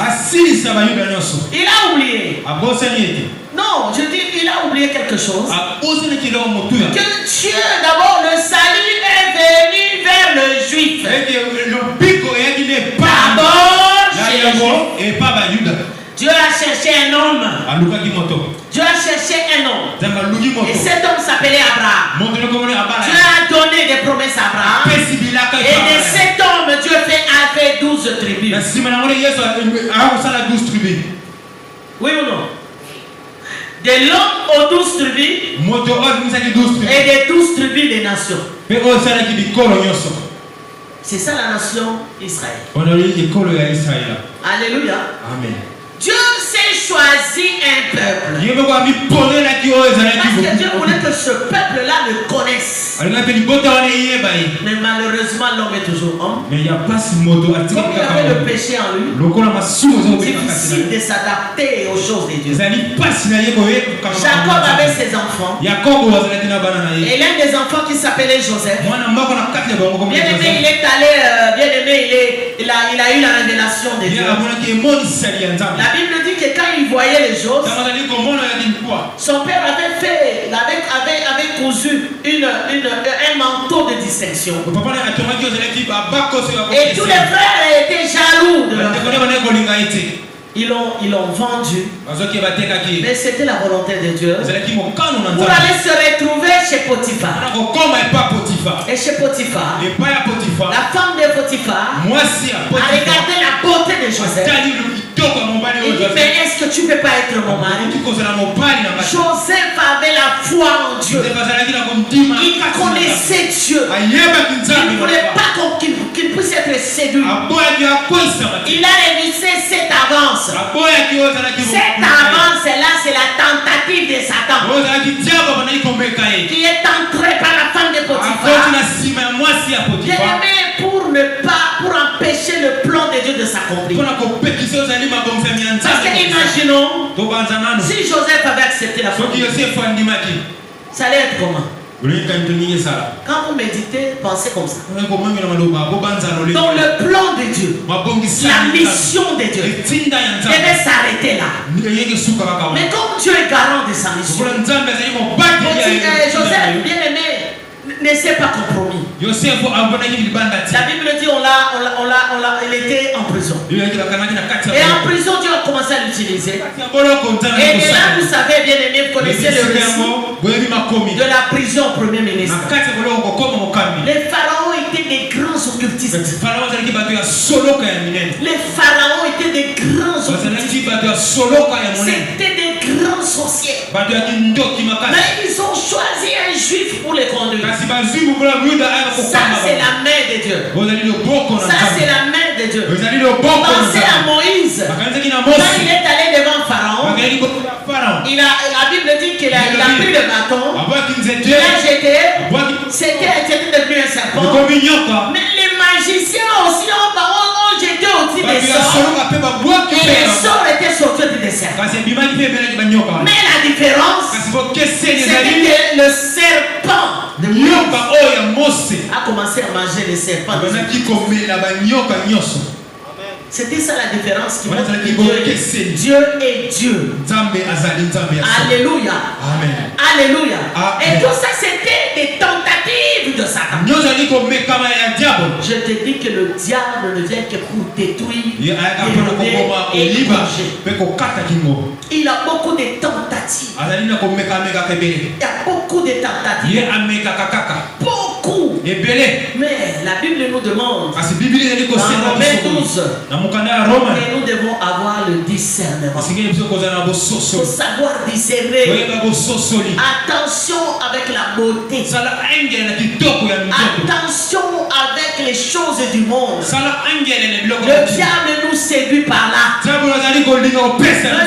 Il a oublié. Non, je dis, il a oublié quelque chose. Que Dieu, d'abord, le salut est venu vers le juif. juifs. D'abord chez les juifs. Dieu a cherché un homme. Dieu a cherché un homme. Et cet homme s'appelait Abraham. Dieu a donné des promesses à Abraham. Et de cet homme, Dieu a fait 12 tribus. Oui ou non? De l'homme aux 12 tribus. Et des 12 tribus des nations. C'est ça la nation Israël. Alléluia. Amen. Dieu s'est choisi un peuple. Parce que Dieu voulait que ce peuple-là le connaisse. Mais malheureusement, l'homme est toujours homme. Comme il avait le péché en lui, difficile de s'adapter aux choses de Dieu. Jacob avait ses enfants. Et l'un des enfants qui s'appelait Joseph. Bien aimé, il est allé, il a eu la révélation de Dieu. La Bible dit que quand il voyait les choses, son père avait cousu un manteau de distinction. Et tous les frères étaient jaloux de leur frère. Ils l'ont vendu. Mais c'était la volonté de Dieu pour aller se retrouver chez Potiphar. Et chez Potiphar, la femme de Potiphar a regardé la beauté de Joseph. Il dit, mais est-ce que tu ne peux pas être mon mari? Joseph avait la foi en Dieu. Il connaissait Dieu. Il ne voulait pas qu'il puisse être séduit. Il a révisé cette avance. Cette avance-là, c'est la tentative de Satan qui est entrée par la femme de Potiphar. Bien aimé, pour empêcher le plan de Dieu de s'accomplir. Parce que imaginons, si Joseph avait accepté la foi, ça allait être comment? Quand vous méditez, pensez comme ça. Dans le plan de Dieu, la mission de Dieu devait s'arrêter là. Mais comme Dieu est garant de sa mission, Joseph, bien aimé, ne s'est pas compromis. La Bible dit il était en prison. Et en prison, Dieu a commencé à l'utiliser. Et là, vous savez, bien aimé, vous connaissez le récit de la prison au premier ministre. Les pharaons étaient des grands occultistes. Les pharaons étaient des grands occultistes. C'était des grands sorciers. Mais ils ont choisi un juif pour les conduire. Ça, c'est la main de Dieu. Ça, c'est la main de Dieu. Pensez à Moïse. Quand il est allé devant Pharaon, la Bible dit qu'il a pris le bâton, il a jeté, c'était devenu un serpent. Mais les magiciens aussi ont jeté aussi des sorts. Et les sorts étaient sortis des serpents. Mais la différence, c'est que le serpent de Moïse a commencé à manger les serpents. C'était ça la différence qui montre que Dieu est Dieu. Alléluia. Amen. Alléluia. Et tout ça, c'était des tentatives de Satan. Je te dis que le diable ne vient que pour détruire, dérober et écorcher. Il a beaucoup de tentatives. Il y a beaucoup de tentatives. Beaucoup. Mais la Bible nous demande dans Romains 12 que nous devons avoir le discernement. Pour savoir discerner. Attention avec la beauté. Attention avec les choses du monde. Le diable nous séduit par là. Le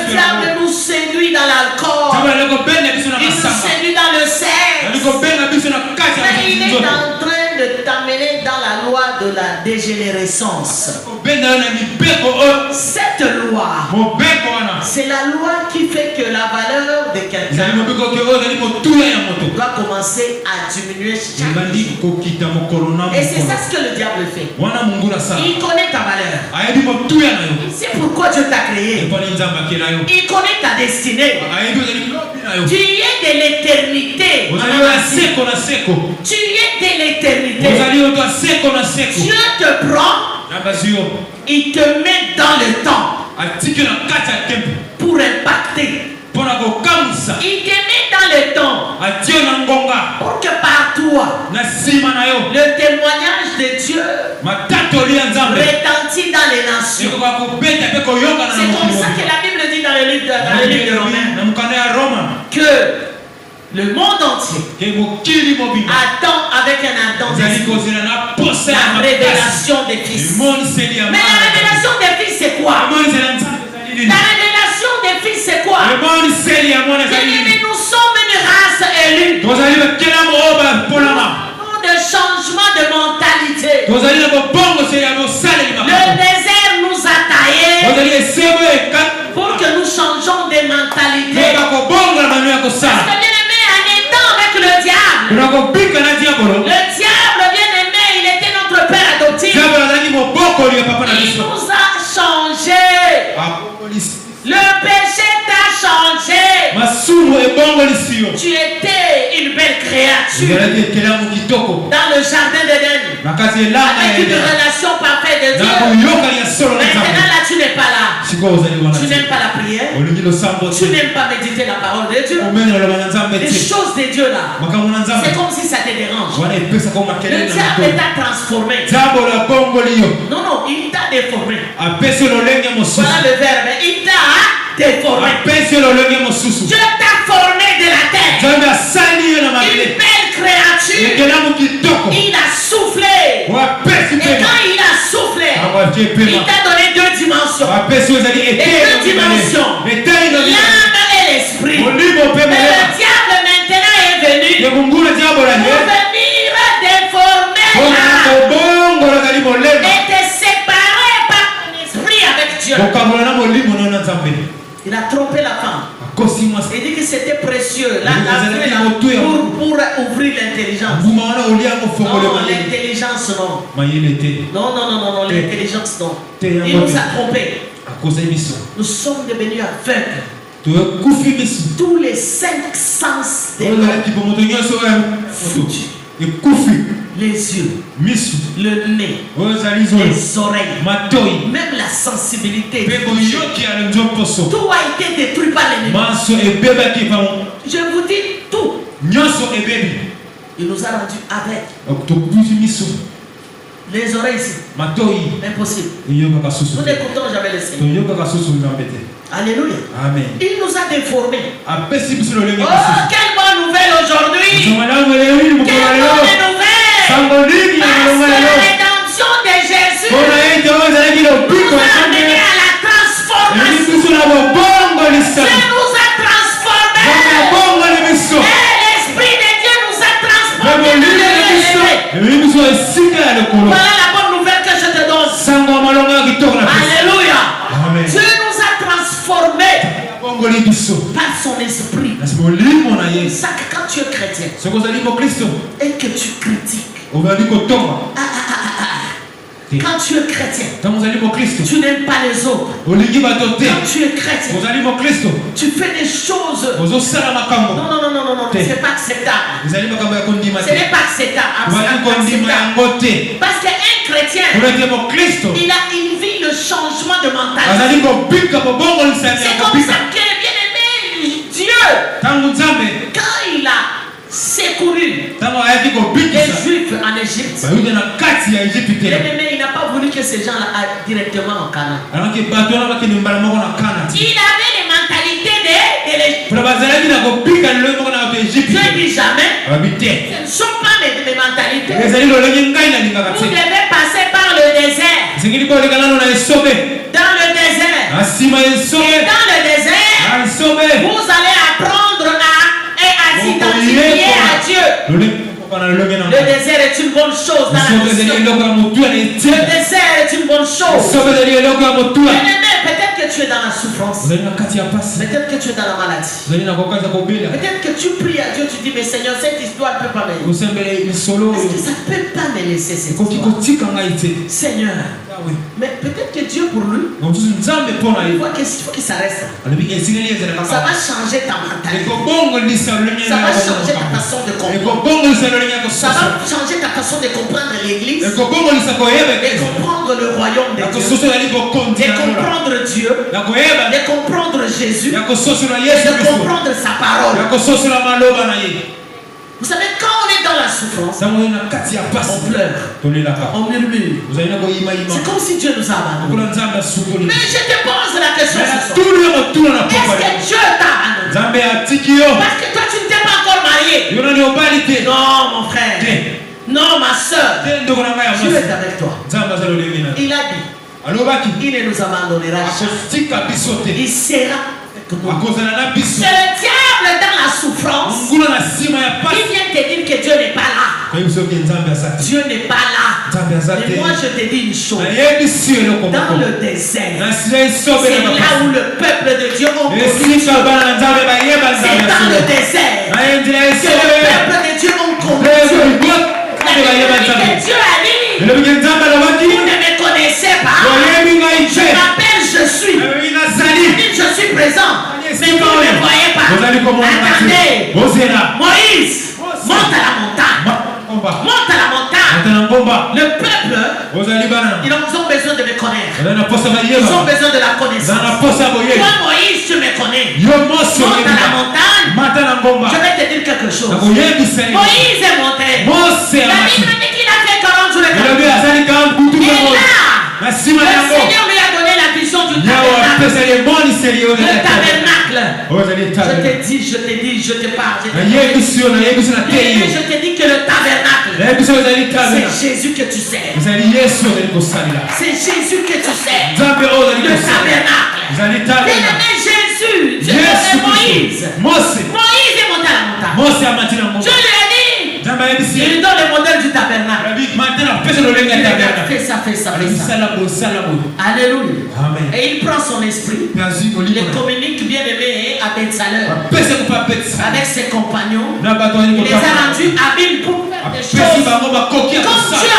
diable nous séduit dans l'alcool. Il nous séduit dans le sexe. Mais il est en train de t'amener dans la loi de la dégénérescence. Cette loi, c'est la loi qui fait que la valeur de quelqu'un doit commencer à diminuer chaque jour. Et c'est ça ce que le diable fait. Il connaît ta valeur. C'est pourquoi Dieu t'a créé. Il connaît ta destinée. Tu es de l'éternité. Tu es de l'éternité. Dieu te prend. Il te met dans le temps pour impacter. Il te met dans le temps pour que par toi le témoignage de Dieu retentit dans les nations. C'est comme ça que la Bible dit dans le livre de Romains que le monde entier attend avec un ardent désir la révélation des fils. Mais la révélation des fils, c'est quoi? La révélation des fils, c'est quoi? Mais nous sommes une race élue. Nous de changement de mentalité. Le désert nous a taillés pour que nous changeons de mentalité. Parce que bien aimé, en étant avec le diable, bien aimé, il était notre père adoptif. Il nous a changé. Le péché t'a changé. Tu étais une belle créature dans le jardin d'Éden avec une relation parfaite de Dieu. Maintenant là tu n'es pas là. Tu n'aimes pas la prière. Tu n'aimes pas méditer la parole de Dieu. Les choses de Dieu là, c'est comme si ça te dérange. Le diable t'a transformé. Non, non, il t'a déformé. Voilà le verbe. Il t'a déformé. Dieu t'a formé de la terre. Une belle créature. Il a soufflé. Et quand il a soufflé, il t'a donné deux dimensions. Les deux dimensions. L'âme et l'esprit. Mais le diable maintenant est venu pour venir déformer l'âme et te séparer par ton esprit avec Dieu. Il a trompé la femme. Il dit que c'était précieux. Là, pour ouvrir l'intelligence. Non, l'intelligence non. Non, l'intelligence non. Il nous a trompés. Nous sommes devenus aveugles. Tous les 5 sens de l'homme. Les yeux, le nez, les oreilles, même la sensibilité. Tout a été détruit par l'ennemi. Je vous dis tout. Il nous a rendus aveugles. Les oreilles ici. Impossible. Nous n'écoutons jamais le Seigneur. Alléluia. Amen. Il nous a déformés. Oh, quelle bonne nouvelle aujourd'hui. Quelle bonne nouvelle. Parce que la rédemption de Jésus nous a amené à la transformation. Dieu nous a transformés. Et l'Esprit de Dieu nous a transformés. Voilà la bonne nouvelle que je te donne. Alléluia. Amen. Dieu nous a transformés par son esprit. Ça que quand tu es chrétien et que tu critiques, quand tu es chrétien, tu n'aimes pas les autres. Quand tu es chrétien, tu fais des choses. Non, c'est pas acceptable. Ce n'est pas acceptable. Parce qu'un chrétien, il vit le changement de mentalité. C'est comme ça que, bien aimé, Dieu, quand il a secouru les Juifs en Égypte, bien-aimé, il n'a pas voulu que ces gens-là aillent directement en Canaan. Il avait les mentalités de l'Égypte. Je ne dis jamais, ce ne sont pas mes mentalités. Vous devez passer par le désert. Dans le désert. Et dans le désert, vous allez apprendre à s'identifier à Dieu. Le désert est une bonne chose dans la mission. Le désert est une bonne chose. Peut-être que tu es dans la souffrance. Peut-être que tu es dans la maladie. Peut-être que tu pries à Dieu, tu dis mais Seigneur, cette histoire ne peut pas me laisser. Est-ce que ça ne peut pas me laisser cette histoire? Seigneur, Mais peut-être que Dieu pour lui, il faut qu'il s'arrête. Ça va changer ta mentalité. Ça va changer ta façon de comprendre. Ça va changer ta façon de comprendre l'église. De comprendre le royaume de Dieu. De comprendre Dieu. De comprendre Jésus. De comprendre sa parole. Vous savez, quand on est dans la souffrance, on pleure, on murmure. C'est comme si Dieu nous a abandonnés. Mais je te pose la question ce soir. Est-ce que Dieu t'a abandonné? Parce que toi tu ne t'es pas encore marié. Non mon frère. Non ma soeur. Dieu est avec toi. Il a dit, il ne nous abandonnera jamais. Il sera. C'est le diable dans la souffrance. Il vient te dire que Dieu n'est pas là. Dieu n'est pas là. Et moi je te dis une chose. Dans le désert, c'est là où le peuple de Dieu a connu. C'est dans le désert que le peuple de Dieu a connu. Dieu a dit, vous ne me connaissez pas. Je m'appelle, je suis. Je suis présent. Mais vous ne me voyez pas. Attendez. Moïse, monte à la montagne. Monte à la montagne. Le peuple, ils ont besoin de me connaître. Ils ont besoin de la connaissance. Toi Moïse, tu me connais. Monte à la montagne. Je vais te dire quelque chose. Moïse est monté. La Bible dit qu'il a fait 40 jours et 40 nuits. Et là, le Seigneur lui a donné la vision du tabernacle. Je te dis, je te parle. Je te dis que le tabernacle, c'est Jésus que tu sers. C'est Jésus que tu sers. Le tabernacle. Bien-aimé Jésus, Dieu est Moïse. Moïse est monté à la montagne. Dieu lui a dit, il lui donne le modèle du tabernacle. Fais ça. Alléluia. Amen. Et il prend son esprit. Il les communique bien aimé à Bethsaleur. Avec ses compagnons. Il les a rendus habiles pour faire des choses comme Dieu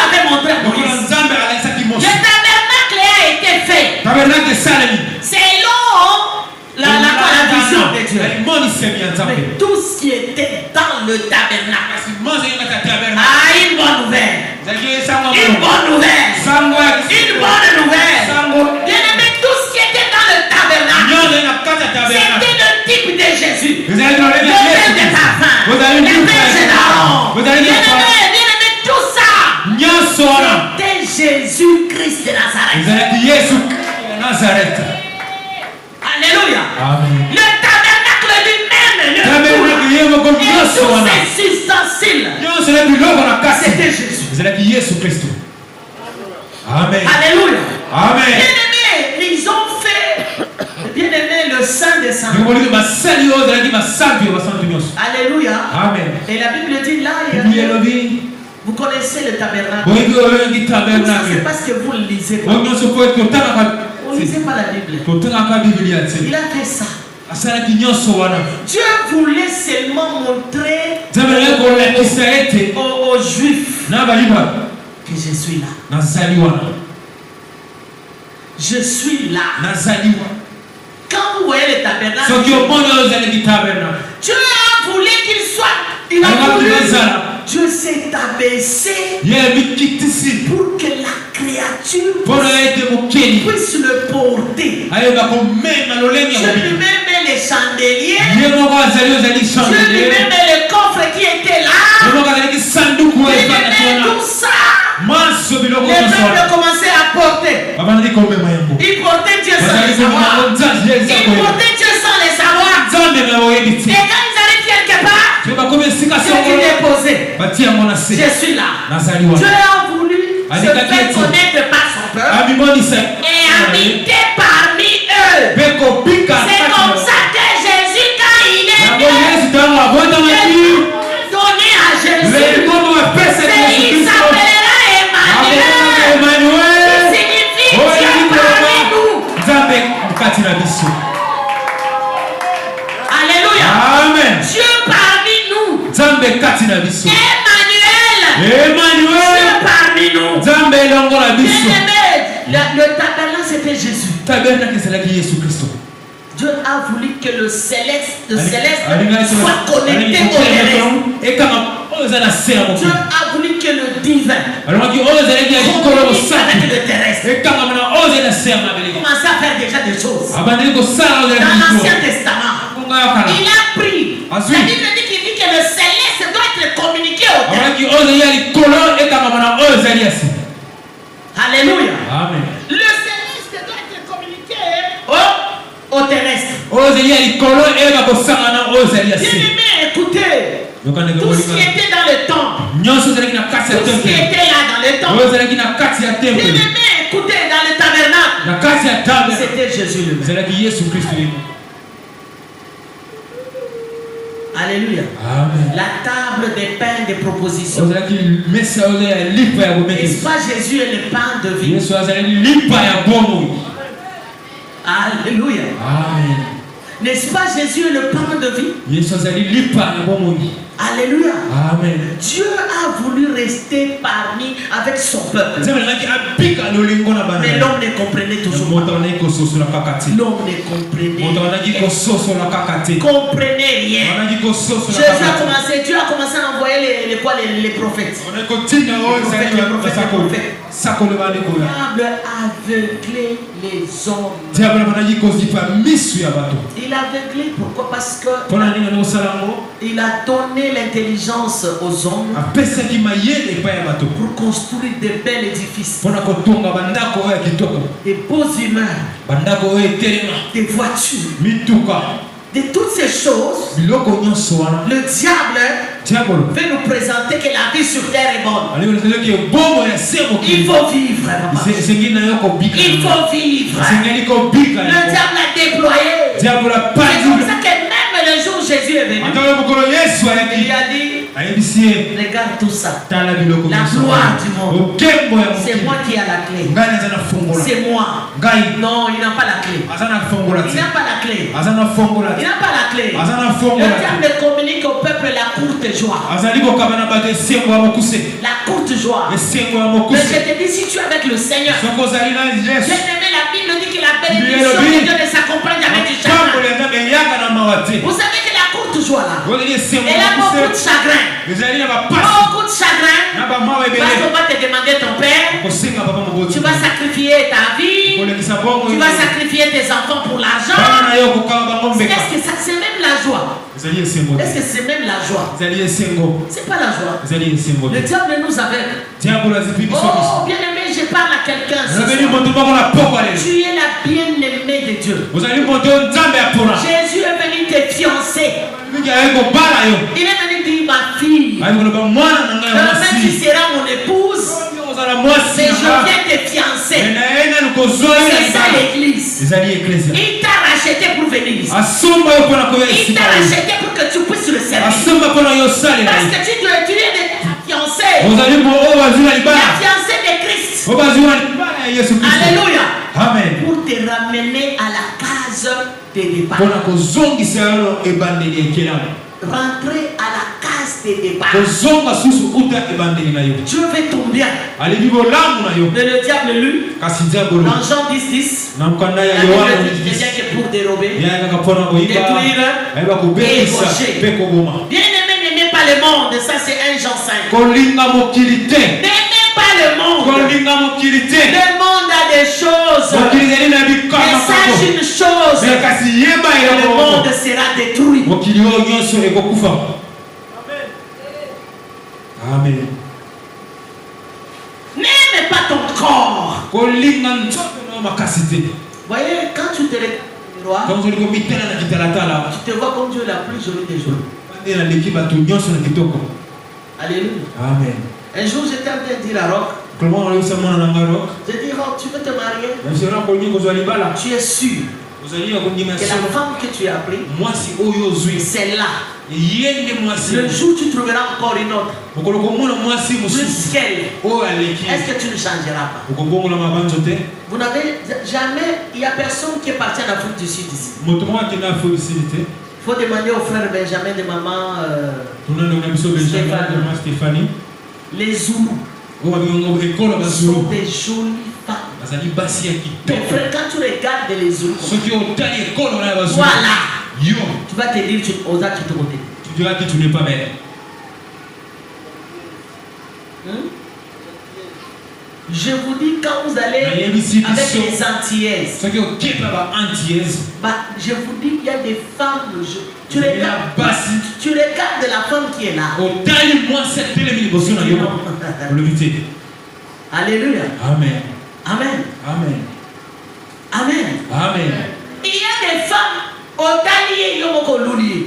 avait montré à Moïse. Le tabernacle a été fait. Selon la vision de Dieu. Mais tout ce qui était dans le tabernacle. Une bonne nouvelle. Une bonne nouvelle. Bien aimé, tout ce qui était dans le tabernacle, c'était le type de Jésus. Le père de ta fin. Le père d'Aaron. Bien aimé, tout ça. C'était Jésus-Christ de Nazareth. Alléluia. Amen. Le tabernacle lui-même, et tous ses ustensiles, c'était Jésus. Amen. Alléluia. Amen. Bien-aimé, ils ont fait, bien-aimé, le Saint des Saints. Alléluia. Amen. Et la Bible dit là, vous connaissez le tabernacle. C'est parce que vous le lisez pas. Vous ne lisez pas la Bible. Il a fait ça. Dieu voulait seulement montrer aux Juifs que je suis là. Je suis là. Quand vous voyez le tabernacle, Dieu a voulu qu'il soit. Il a voulu. Dieu s'est abaissé pour que la créature puisse le porter. Dieu lui-même les chandeliers. Dieu lui-même les coffres qui étaient là. Et tout ça. Les peuples commençaient à porter. Ils portaient Dieu sans le savoir. Ils portaient Dieu sans le savoir. Et quand ils arrivent quelque part, Dieu dit déposer. Je suis là. Dieu a voulu se faire connaître par son peuple et habiter parmi eux. C'est comme ça que Jésus, quand il est né, donné à Jésus, il s'appellera Emmanuel, qui signifie Dieu parmi nous. Alléluia. Amen. Dieu parmi nous. Emmanuel. Dieu parmi nous. Bien-aimé, tabernacle c'était Jésus. Dieu a voulu que le céleste soit connecté au terrestre. Dieu a voulu que le divin connecte avec le terrestre. Commence à faire déjà des choses. Dans l'Ancien Testament, il a pris. La Bible dit qu'il dit que le céleste doit être communiqué au terrestre. Alléluia. Amen. Le céleste doit être communiqué au terrestre. Bien-aimé, écoutez. Tout ce qui était dans le temple, tout ce qui était là dans le temple, bien-aimé, écoutez, dans le tabernacle, c'était Jésus lui-même. Alléluia. Amen. La table des pains de proposition. N'est-ce pas Jésus est le pain de vie? Alléluia. Amen. N'est-ce pas Jésus est le pain de vie? Alléluia. Amen. Dieu a voulu rester parmi avec son peuple. Mais l'homme ne comprenait toujours pas. L'homme ne comprenait rien. Jésus a commencé, Dieu a commencé à envoyer les prophètes. Les prophètes. Le diable a aveuglé les hommes. Il a aveuglé, pourquoi? Parce que il a donné l'intelligence aux hommes pour construire de bels édifices, des beaux immeubles, des voitures, de toutes ces choses. Le diable veut nous présenter que la vie sur terre est bonne. Il faut vivre. Il faut vivre. Le diable a déployé. C'est pour ça que même le jour où Jésus est venu, il a dit, regarde tout ça. La gloire du monde. C'est moi qui ai la clé. C'est moi. Non, il n'a pas la clé. Il n'a pas la clé. Il n'a pas la clé. Le diable communique au peuple la courte joie. La courte joie. Mais je te dis, si tu es avec le Seigneur, bien-aimé, la Bible dit que la bénédiction de Dieu ne s'accompagne avec du chagrin. Vous savez que la courte joie là, elle a beaucoup de chagrin. Beaucoup de chagrin. Parce qu'on va te demander ton père. Tu vas sacrifier ta vie. Tu vas sacrifier tes enfants pour l'argent. Est-ce que ça, c'est même la joie? Est-ce que c'est même la joie? C'est pas la joie. Le diable nous aveugle. Oh, bien-aimé, je parle à quelqu'un. Tu es la bien-aimée de Dieu. Jésus est venu te fiancer. Il est venu dire, ma fille, même si tu seras mon épouse, mais je viens te fiancer. C'est ça l'église. Il t'a racheté pour venir ici. Il t'a racheté pour que tu puisses le servir. Parce que tu es fiancé. La fiancée de Christ. Alléluia. Amen. Pour te ramener à la case de départ. Rentrer à la case de départ. Dieu veut ton bien. Mais le diable lui, dans Jean 10:10, la Bible dit que pour dérober, détruire et ébaucher. Bien-aimé, n'aimez pas le monde. Ça c'est 1 Jean 5. N'aimez pas le monde. Le monde a des choses. Mais sache une chose, le monde sera détruit. Amen. N'aime pas ton corps. Voyez, quand tu te regardes au miroir, tu te vois comme Dieu la plus jolie des jours. Alléluia. Amen. Un jour, j'étais en train de dire à Rock, j'ai dit, Rock, tu veux te marier? Tu es sûr que la femme que tu as prise, c'est là. Le jour où tu trouveras encore une autre, plus qu'elle, est-ce que tu ne changeras pas? Vous n'avez jamais, il n'y a personne qui est parti en Afrique du Sud ici. Il faut demander au frère Benjamin de maman Stéphanie. Les Zoulous sont des jolies femmes. Mais frère, quand tu regardes les autres, voilà, tu vas te dire aux autres de côté. Tu diras que tu n'es pas belle. Je vous dis, quand vous allez avec les antillaises, je vous dis, il y a des femmes. Tu regardes la femme qui est là. Alléluia. Amen. Amen. Amen. Amen. Amen. Il y a des femmes. Il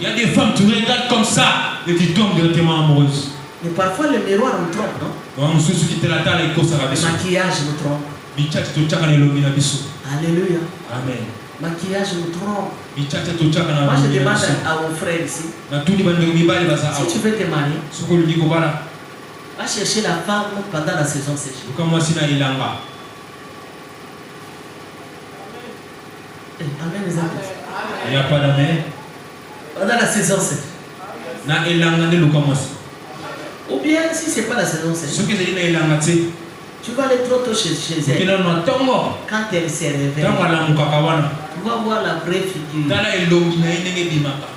y a des femmes, tu regardes comme ça et tu tombes directement amoureuse. Mais parfois le miroir nous trompe, non? Le maquillage nous trompe. Alléluia. Amen. Maquillage nous trompe. Moi je demande à mon frère ici, si tu veux te marier, va chercher la femme pendant la saison sèche. Amen les amis. Il n'y a pas d'amen. Pendant la saison sèche. Ou bien si ce n'est pas la saison sèche, tu vas aller trop tôt chez elle. Quand elle se réveille, tu vas voir la vraie figure.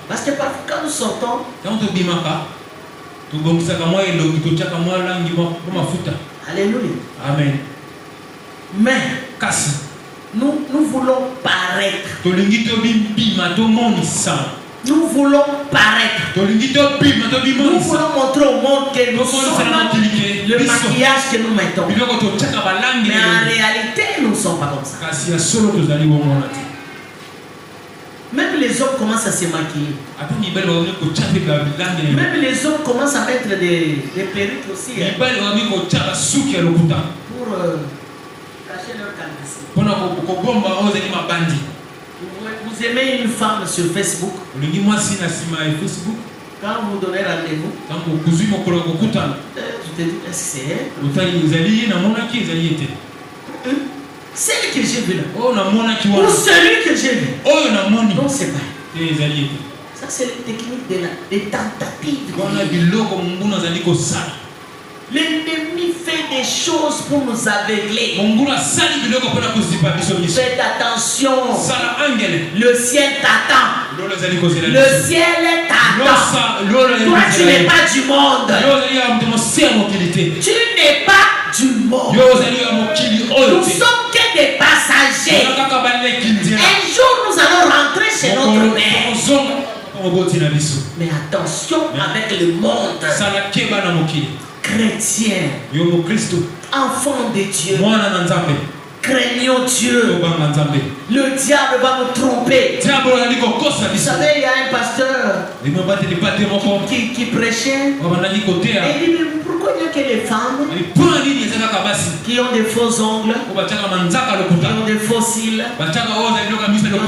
Parce que parfois quand nous sortons, alléluia. Amen. Mais nous voulons paraître. Nous voulons paraître. Nous voulons montrer au monde que nous sommes le maquillage que nous mettons. Mais en réalité, nous ne sommes pas comme ça. Même les hommes commencent à se maquiller. Même les hommes commencent à mettre des perruques aussi. Pour cacher leur calvitie. Vous aimez une femme sur Facebook? Quand vous donnez rendez-vous, tu te dis, est-ce que c'est elle? Celle que j'ai vue là. Ou celui que j'ai vu. Non, c'est pas. Ça, c'est la technique des tentatives. L'ennemi fait des choses pour nous aveugler. Faites attention. Le ciel t'attend. Le ciel t'attend. Toi, tu n'es pas du monde. Tu n'es pas du monde. Nous sommes que des passagers. Un jour, nous allons rentrer chez notre Père. Mais attention avec le monde. Chrétien, enfant de Dieu, craignons Dieu. Le diable va nous tromper. Vous savez, il y a un pasteur qui prêchait. Et il dit, mais pourquoi il n'y a que les femmes qui ont des faux ongles, qui ont des faux cils, qui ont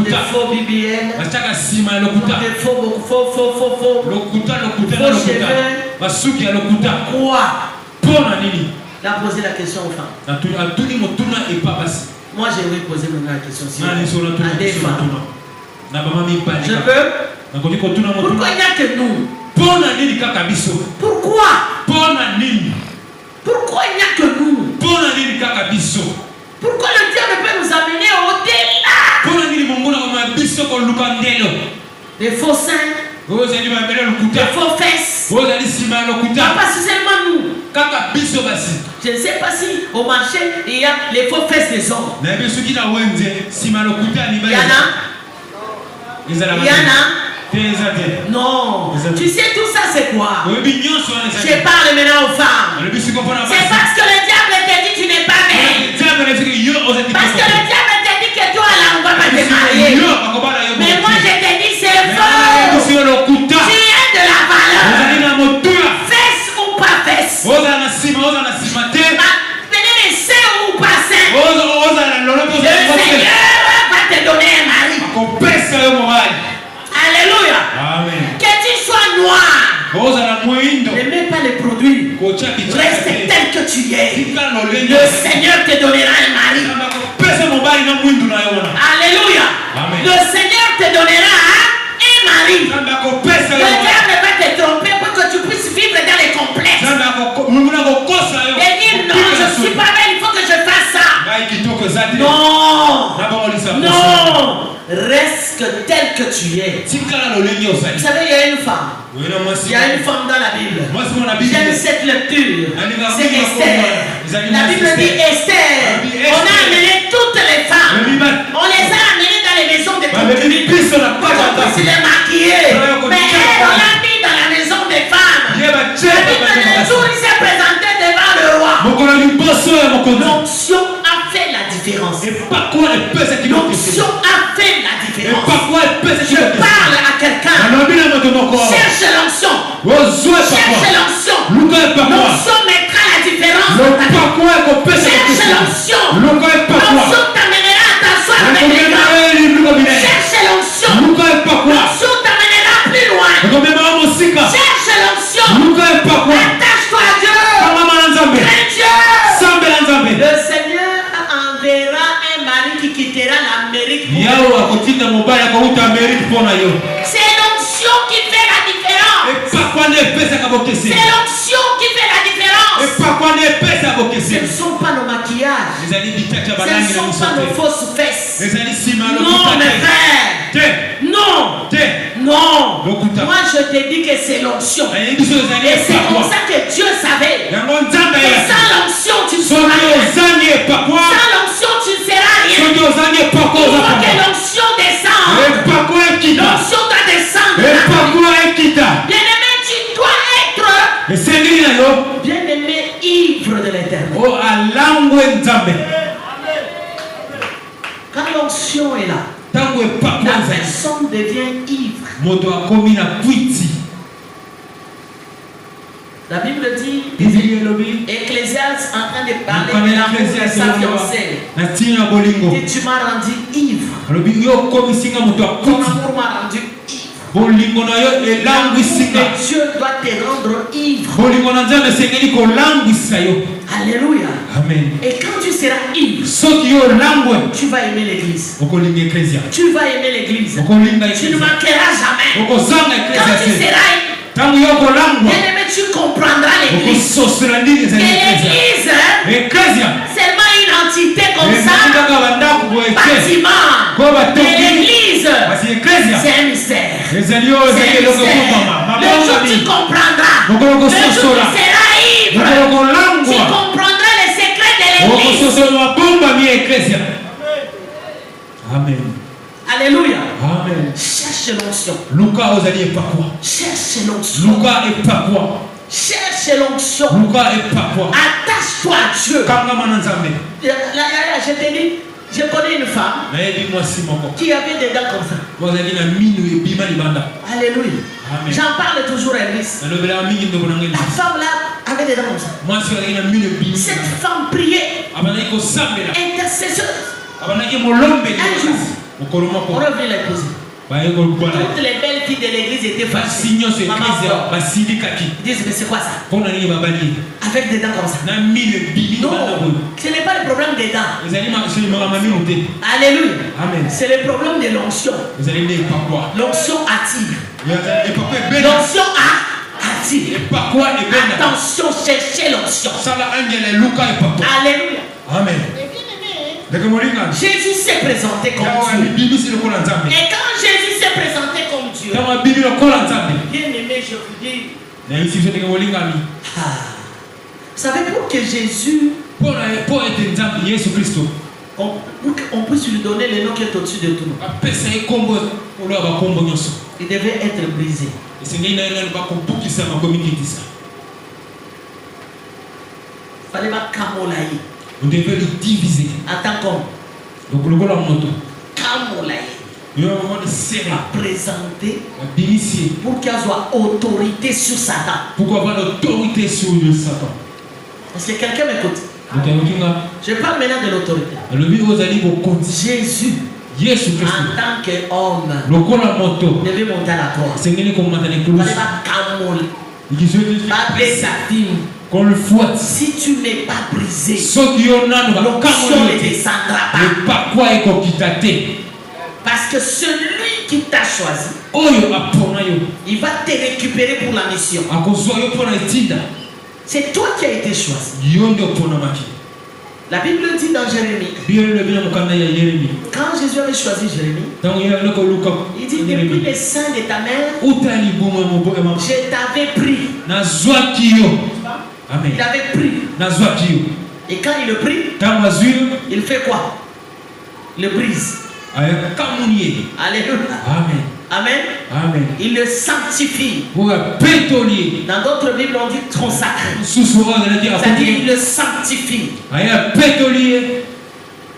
des faux BBL, qui ont des faux cheveux? Pourquoi? Il a posé la question aux femmes. Moi, je vais poser maintenant la question à des femmes. Je peux? Pourquoi il n'y a que nous? Pourquoi? Pourquoi il n'y a que nous? Pourquoi le diable peut nous amener au-delà? Des faux seins, des faux fesses. Pas seulement nous. Je ne sais pas si au marché il y a les faux fesses des hommes. Il y en a? Non. Tu sais tout ça c'est quoi? Je parle maintenant aux femmes. C'est parce que le diable te dit tu n'es pas belle. Parce que le diable te dit que toi là on va pas te marier. Mais moi je te dis c'est faux. Tu es de la valeur. Fesse ou pas fesse. Venez les seins ou pas seins. Le Seigneur va te donner un mari. Alléluia. Amen. Que tu sois noir. Ne mets pas les produits. Reste tel que tu es. Le Seigneur te donnera un mari. Alléluia. Amen. Le Seigneur te donnera un mari. Le diable va te tromper pour que tu puisses vivre dans les complexes. Et dire non, je ne suis pas belle, il faut que je fasse ça. Reste tel que tu es. Vous savez, il y a une femme. Il y a une femme dans la Bible. J'aime cette lecture. C'est Esther. La Bible dit Esther. On a amené toutes les femmes. On les a amenées dans les maisons des concubines. Pour qu'on puisse les maquiller. Mais elle, on l'a mis dans la maison des femmes. La Bible dit le jour où il s'est présenté devant le roi. L'onction a fait la différence. L'onction a fait la différence. Je parle à quelqu'un. Cherche l'onction. Cherche l'onction. L'onction mettra la différence. Cherche l'onction. L'onction t'amènera à t'asseoir avec les gars. Cherche l'onction. L'onction t'amènera plus loin. Cherche l'onction. Attache-toi à Dieu. Crains Dieu. Le Seigneur enverra un mari qui quittera l'Amérique. C'est l'onction qui fait la différence. C'est l'onction qui fait la différence. Ce ne sont pas nos maquillages. Ce ne sont pas nos fausses fesses. Non, mes frères. Non. Non. Moi, je te dis que c'est l'onction. Et c'est comme ça que Dieu savait. Et sans l'onction, tu ne seras rien. Sans l'onction, tu ne seras rien. Il faut que l'onction descende. L'onction doit descendre. Bien-aimé, tu dois être bien-aimé ivre de l'éternel. Quand l'onction est là, la personne devient ivre. La Bible dit, Ecclésiaste en train de parler de l'amour de sa fiancée. Et tu m'as rendu ivre. Ton amour m'a rendu ivre. Dieu doit te rendre ivre. Alléluia. Amen. Et quand tu seras ivre, tu vas aimer l'église. Tu vas aimer l'église. Tu ne manqueras jamais. Quand tu seras bien-aimé, tu comprendras l'église. Et l'église, seulement une entité comme ça, bâtiment. Et l'église, c'est un mystère. C'est un mystère. Le jour tu comprendras. Le jour tu seras ivre. Tu comprendras les secrets de l'église. Amen. Alléluia. Amen. Cherche l'onction. Cherche l'onction. Cherche l'onction. Attache-toi à Dieu. Je te dis, je connais une femme qui avait des dents comme ça. Alléluia. J'en parle toujours à Elvis. La femme là avait des dents comme ça. Cette femme priait. Intercesseuse. Un jour, on revient l'épouser. Toutes les belles filles de l'église étaient fâchées. Ils disent, mais c'est quoi ça? Avec des dents comme ça. Non, ce n'est pas le problème des dents. Alléluia. C'est le problème de l'onction. L'onction attire. L'onction attire. Attention, cherchez l'onction. Alléluia. Amen. Jésus s'est présenté comme Dieu. Et quand Jésus s'est présenté comme Dieu, bien aimé, je vous dis, vous savez, pour que Jésus, on puisse lui donner le nom qui est au-dessus de tout, il devait être brisé. Il fallait pas camolailler. On devait le diviser. En tant qu'homme. Donc le gars la moto. Camolailler. Il y a un moment de serrer. À présenter. D'initier. Pour qu'il y ait autorité sur Satan. Pourquoi avoir l'autorité sur Satan? Est-ce que quelqu'un m'écoute? Je parle maintenant de l'autorité. Jésus. En tant qu'homme. Devait monter à la croix. Il ne fallait pas camoler. Pas baisser sa fille. Qu'on le fouette. Si tu n'es pas brisé, l'onction ne descendra pas. Parce que celui qui t'a choisi, il va te récupérer pour la mission. C'est toi qui as été choisi. La Bible dit dans Jérémie, quand Jésus avait choisi Jérémie, il dit depuis les seins de ta mère, je t'avais pris. Amen. Il avait pris. Et quand il le prit, il fait quoi? Il le brise. Alléluia. Amen. Amen. Amen. Il le sanctifie. Dans d'autres Bibles, on dit consacré. C'est-à-dire, il le sanctifie.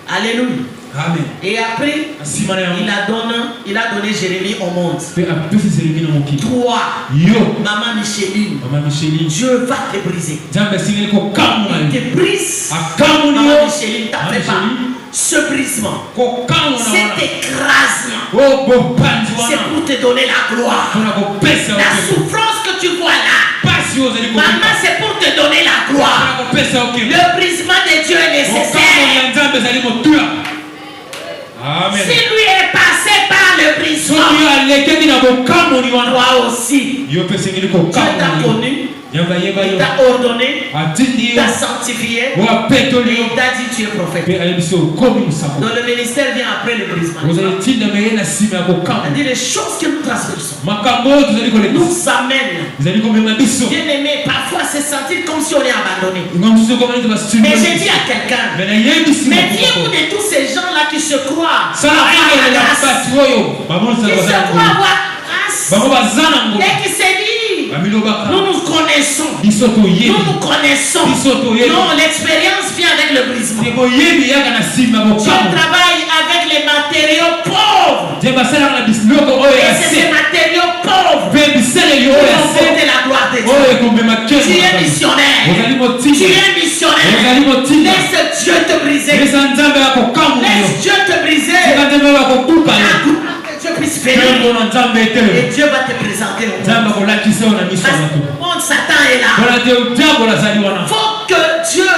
Alléluia. Amen. Et après, il a donné Jérémie au monde. Toi, Maman Micheline, Dieu va te briser. Il te brise. Maman Micheline, t'as fait pas. Ce brisement, cet écrasement, c'est pour te donner la gloire. La souffrance que tu vois là, maman, c'est pour te donner la gloire. Le brisement de Dieu est nécessaire. Amen. Si lui est passé par le brisement, toi aussi, Dieu t'a connu. Il t'a ordonné, il t'a sanctifié, et il t'a dit tu es prophète. Donc le ministère vient après le brisement. C'est-à-dire les choses que nous transgressons nous amènent. Bien aimé, parfois c'est sentir comme si on est abandonné. Mais j'ai dit à quelqu'un, méfiez-vous de tous ces gens-là qui se croient avoir la grâce, qui se croient avoir grâce, et qui se disent nous nous connaissons. Nous nous connaissons. Non, l'expérience vient avec le brisement. Je travaille avec les matériaux pauvres. Et c'est ces matériaux pauvres qui vont porter la gloire de Dieu. Tu es missionnaire. Laisse Dieu te briser. Laisse Dieu te briser. Dieu puisse venir et Dieu va te présenter au monde. Parce que Satan est là. Faut que Dieu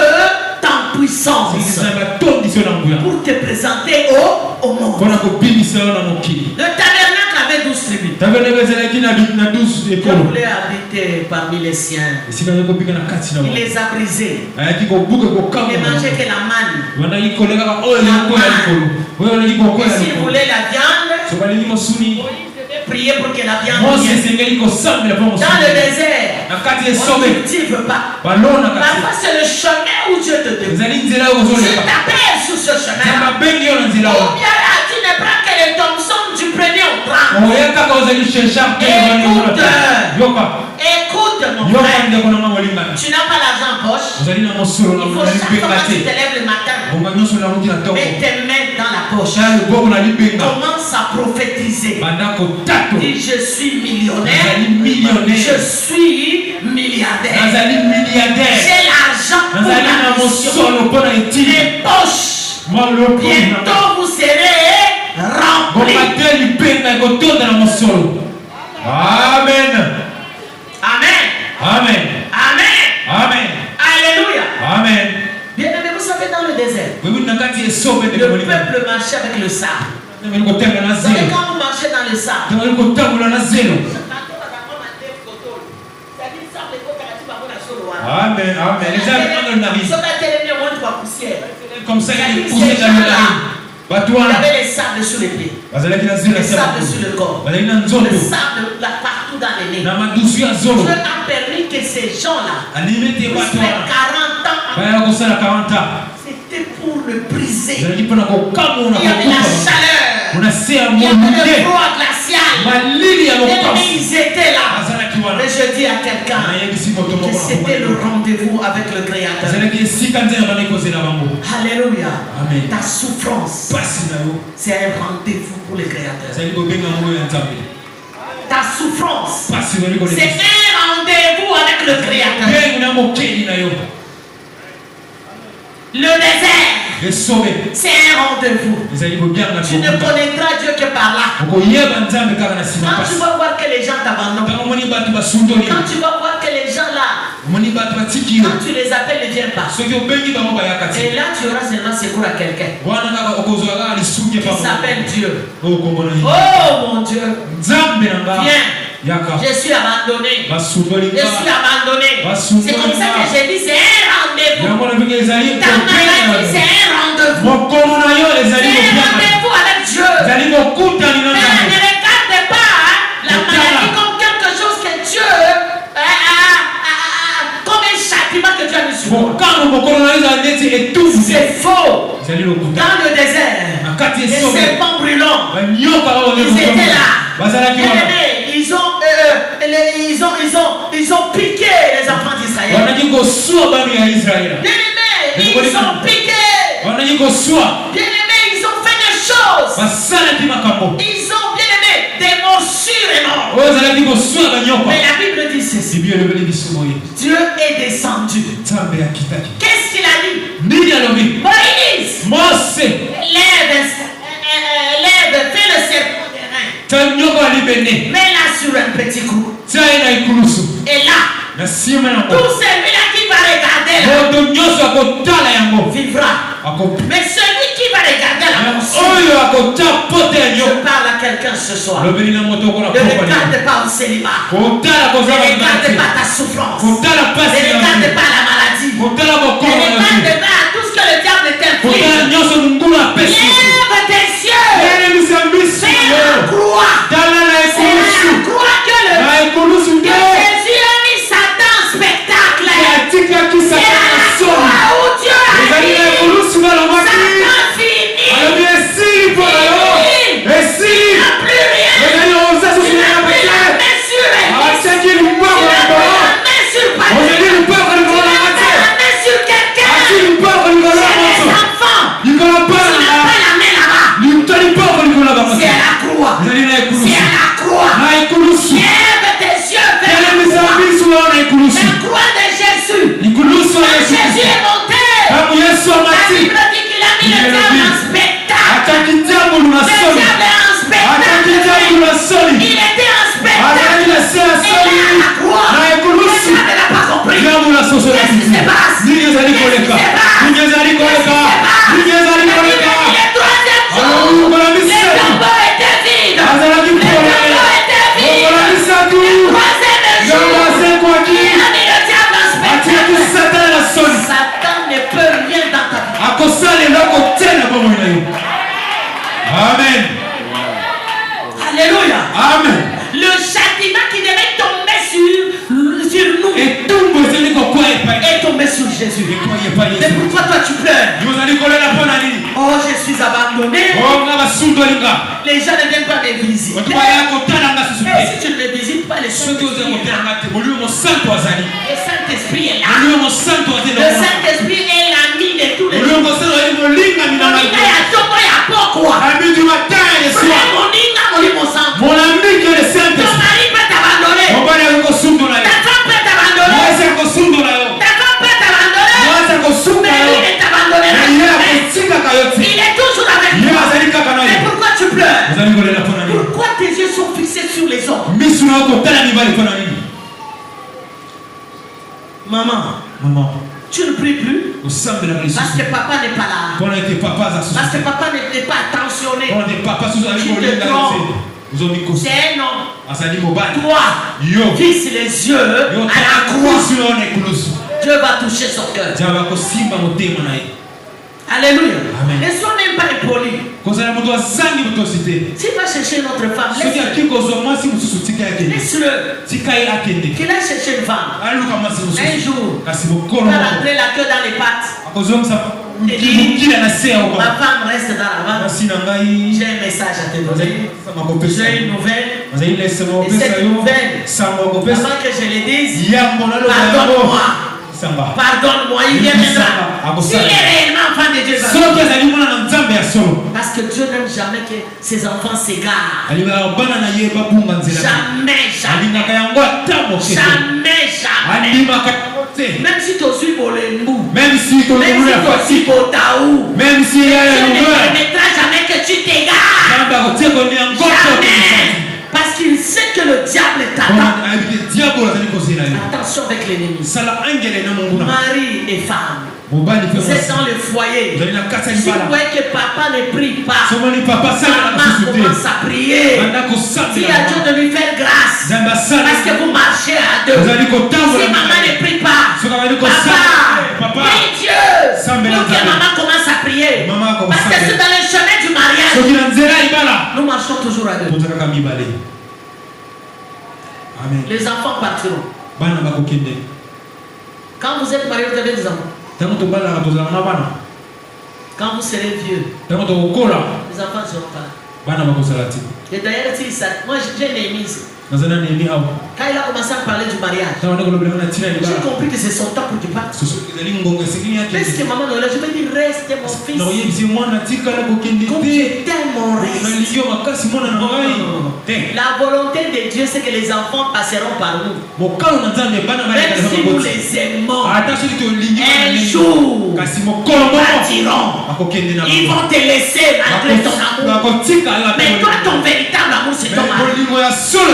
t'en puissance pour te présenter au monde. Le tabernacle avait 12 tribus. Dieu voulait habiter parmi les siens. Il les a brisés. Il ne mangeait que la manne. Et s'il voulait la viande, prier pour que la viande vienne. Dans le désert, on ne cultive pas. Parfois c'est le chemin où Dieu te donne. Tu t'appelles sur ce chemin. Ou bien là, tu ne prends que les Thompson du premier au grand. Écoute mon frère, tu n'as pas l'argent en poche. Il faut chaque fois que tu te lèves le matin, mets tes mains dans la poche. Commence à prophétiser. Dis je suis millionnaire. Je suis milliardaire. J'ai l'argent pour la mission. Les poches. Bientôt vous serez remplis. Amen. Amen. Amen. Amen. Amen. Alléluia. Amen. Bien aimé, vous savez, dans le désert, le peuple marchait avec le sable. Vous savez, quand vous marchez dans le sable, Amen. Amen. Comme ça, il y a des poussières dans le narine. Il y avait les sables sur les pieds, les sables sur le corps, le sable partout dans les nez. Dieu a permis que ces gens-là puissent faire 40 ans. C'était pour le briser. Il y avait la chaleur, il y avait le froid glacial. Ils étaient là. Mais je dis à quelqu'un que c'était le rendez-vous avec le Créateur. Alléluia. Amen. Ta souffrance, c'est un rendez-vous pour le Créateur. Ta souffrance, c'est un rendez-vous avec le Créateur. Le désert, c'est un rendez-vous. Tu ne connaîtras Dieu que par là. Quand tu vas voir que les gens t'abandonnent, quand tu vas voir que les gens là, quand tu les appelles, ne viennent pas. Et là, tu auras seulement secours à quelqu'un qui s'appelle Dieu. Oh mon Dieu, viens. Je suis abandonné. C'est comme ça que j'ai dit, c'est un rendez-vous Ta maladie, c'est un rendez-vous. C'est un rendez-vous avec Dieu. Ne regarde pas la maladie comme quelque chose que Dieu comme un châtiment que Dieu a mis sur nous. C'est faux. Dans le désert, les serpents brûlants, ils étaient là. Ils ont piqué les enfants d'Israël. Bien-aimés, ils ont piqué. Bien-aimés, ils ont fait des choses. Ils ont, bien-aimés, des morsures énormes. Mais la Bible dit ceci. Dieu est descendu. Qu'est-ce qu'il a dit? Moïse, lève, fais le serpent des reins. Mets-la sur un petit coup. Et là, tout celui-là qui va regarder là vivra. Mais celui qui va regarder la morsure, je parle à quelqu'un ce soir. Ne regarde pas au célibat. Ne regarde pas ta souffrance. Ne regarde pas la maladie. Ne regarde pas tout ce que le diable t'inflige. Lève tes yeux. Fais la croix. C'est à la croix que Jésus a mis Satan en spectacle. C'est à la croix où Dieu a dit Satan fini. Il n'a plus rien. Il n'a plus la main sur elle. Il n'a plus la main sur Patrick. Il n'a plus la main sur quelqu'un. J'ai des enfants. Tu n'as pas la main là-bas. C'est à la croix. C'est à la croix. Lève tes yeux vers la croix de Jésus. Jésus est monté. La Bible dit qu'il a mis le diable en spectacle. Le diable est en spectacle. Il était en spectacle. Et là, à la croix, le diable n'a pas compris. Qu'est-ce qui se passe? Le troisième jour, le tombeau était vide. Le troisième jour, il a mis le diable en spectacle. Satan ne peut rien dans ta vie. Amen. Alléluia. Amen. Le châtiment qui devait tomber sur nous est tombé sur Jésus. Mais pourquoi toi tu pleures? Oh, je suis abandonné. Les gens ne viennent pas me visiter. Et si tu ne me visites pas, le Saint-Esprit est là. Le Saint-Esprit est l'ami de tous les gens. Mon ami qui est le Saint-Esprit. Ton mari peut t'abandonner. Ta femme peut t'abandonner. Ta femme peut t'abandonner. Mais lui ne t'abandonnera jamais. Il est toujours avec toi. Mais pourquoi tu pleures? Pourquoi tes yeux sont fixés sur les hommes? Maman, tu ne pries plus parce que papa n'est pas là. Parce que papa n'est pas attentionné. Tu te trompes. C'est un homme. Toi, fixe les yeux à la croix. Dieu va toucher son cœur. Alléluia. Ne sois même pas impoli. S'il va chercher notre femme, laisse-le. Qu'il a cherché une femme. Un jour, il va rentrer la queue dans les pattes. Et dit, ma femme reste dans la vanne. J'ai un message à te donner. J'ai une nouvelle. Et cette nouvelle, avant que je le dise, pardonne-moi. Pardonne-moi, il vient maintenant. S'il est réellement enfant de Dieu, parce que Dieu n'aime jamais que ses enfants s'égarent. Jamais. Même si tu suis Bolembu, même si tu suis Botaou, même si tu ne permettras jamais que tu t'égares. Jamais. Parce qu'il sait que le diable t'attend. Attention avec l'ennemi. Mari et femme. Vous êtes dans le foyer. Si vous voyez que papa ne prie pas, maman commence à prier. Dis à Dieu de lui faire grâce. Parce que vous marchez à deux. Si maman ne prie pas, papa, prie marchons toujours à deux. Amen. Les enfants partiront. Quand vous êtes marié, vous avez des enfants. Quand vous serez vieux, les enfants ne seront pas là. Et d'ailleurs, moi j'ai une émise. Quand il a commencé à parler du mariage, j'ai compris que c'est son temps pour qu'il parte. Parce que maman, je vais dire reste mon fils. Comme je t'aime mon reste. La volonté de Dieu, c'est que les enfants passeront par nous. Même si nous les aimons, un jour, ils partiront. Ils vont te laisser malgré ton amour. Mais toi, ton véritable amour, c'est ton mari.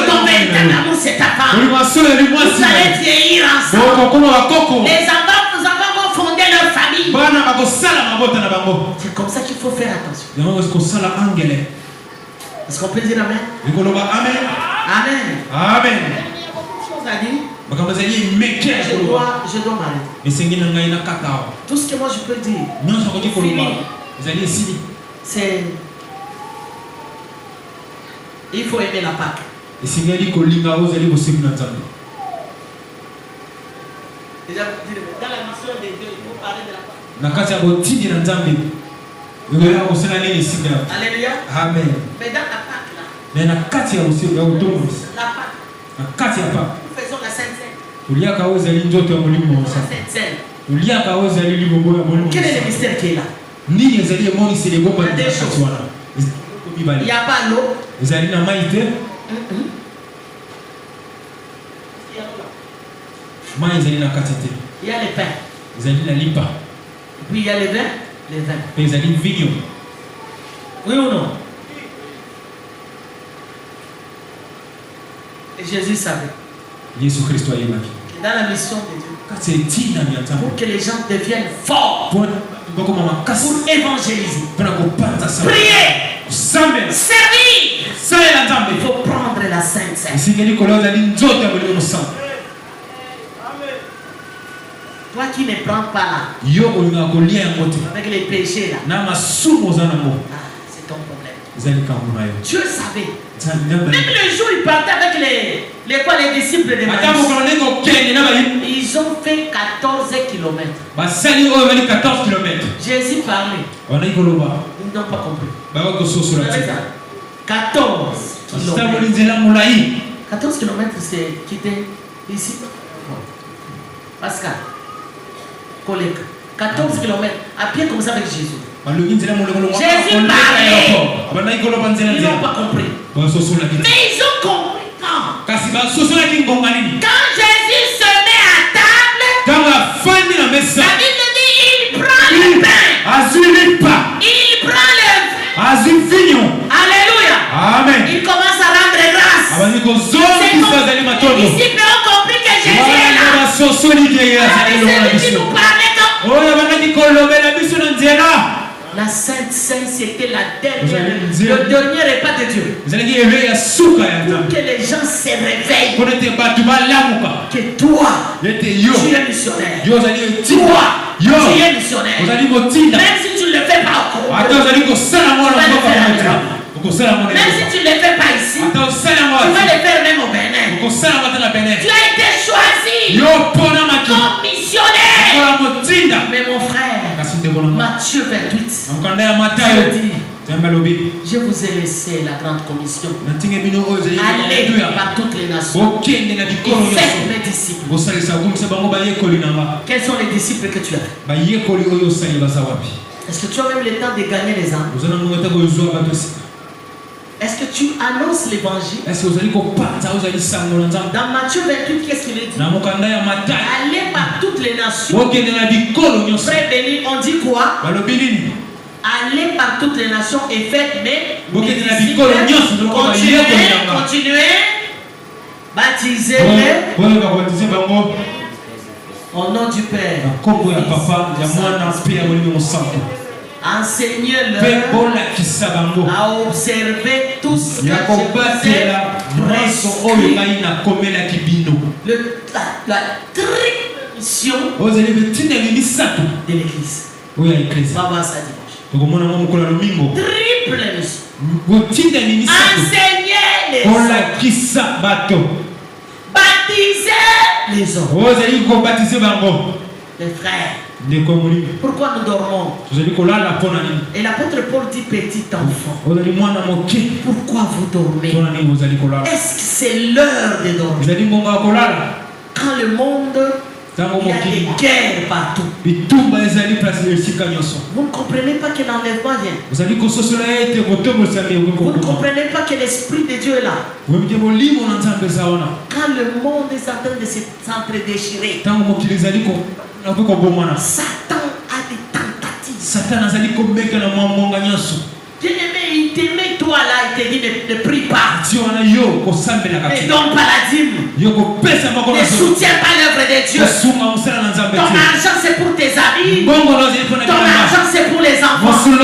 Ton véritable amour, c'est ta femme. Vous allez vieillir ensemble. Les enfants vont fonder leur famille. C'est comme ça qu'il faut faire attention. Est-ce qu'on peut dire Amen? Amen. Amen. Il y a beaucoup de choses à dire. Je dois m'arrêter. Tout ce que moi je peux dire, c'est il faut aimer la Pâque. Déjà, dans la mission de Dieu, il faut parler de la Pâque. Alléluia. Amen. Mais dans la Pâque là, la Pâque, nous faisons la Sainte Seine. Quel est le mystère qui est là? Il n'y a pas l'eau. Il y a les pains. Puis il y a les vins. Les vins. Oui ou non? Et Jésus savait. Dans la mission de Dieu, pour que les gens deviennent forts, pour évangéliser, prier, servir, il faut prendre la Sainte Seine. Toi qui ne prends pas là, avec les péchés là, c'est ton problème. Dieu savait. Même le jour il partait avec les disciples de Maïs, ils ont fait 14 kilomètres. Jésus parlait. Ils n'ont pas compris. 14 kilomètres, c'est quitter ici. Pascal, collègue. 14 kilomètres à pied comme ça avec Jésus. Jésus parlait. Ils n'ont pas compris. Mais ils ont compris quand. Quand Jésus se met à table, la Bible dit il prend le pain. Il prend le vin. Alléluia. Amen. Il commence à rendre grâce. Les disciples ont compris que Jésus est là. C'est lui qui nous parlait donc. La Sainte Seine, c'était le dernier repas de Dieu. Pour que les gens se réveillent. Que toi, tu es missionnaire. Toi, tu es missionnaire. Même si tu ne le fais pas encore. Même si tu ne le fais pas ici, tu vas le faire même au Bénin. Tu as été choisi comme missionnaire. Mais mon frère, Matthieu 28, je vous ai laissé la grande commission. Allez par toutes les nations et faites mes disciples. Quels sont les disciples que tu as? Est-ce que tu as même le temps de gagner les âmes? Est-ce que tu annonces l'évangile? Dans Matthieu 28, qu'est-ce qu'il dit? Allez par toutes les nations. Frère béni, on dit quoi? Allez par toutes les nations et faites mes disciples. Continuez. Baptisez-les au nom du Père. Enseignez-leur à observer tout ce que je vous ai prescrit. La triple mission de l'Église. On va voir ça dimanche. Triple mission. Enseigner les hommes. Baptiser les hommes. Les frères. Pourquoi nous dormons? Et l'apôtre Paul dit petit enfant. Pourquoi vous dormez? Est-ce que c'est l'heure de dormir? Quand le monde, il y a des guerres partout. Vous ne comprenez pas que l'enlèvement vient. Vous ne comprenez pas que l'Esprit de Dieu est là. Quand le monde est en train de s'entre-déchirer, Satan a des tentatives. Bien-aimé, il t'aimait toi là, il te dit ne prie pas. Ne donne pas la dîme. Ne soutiens pas l'œuvre de Dieu. Ton argent c'est pour tes amis. Ton argent c'est pour les enfants. Tu es en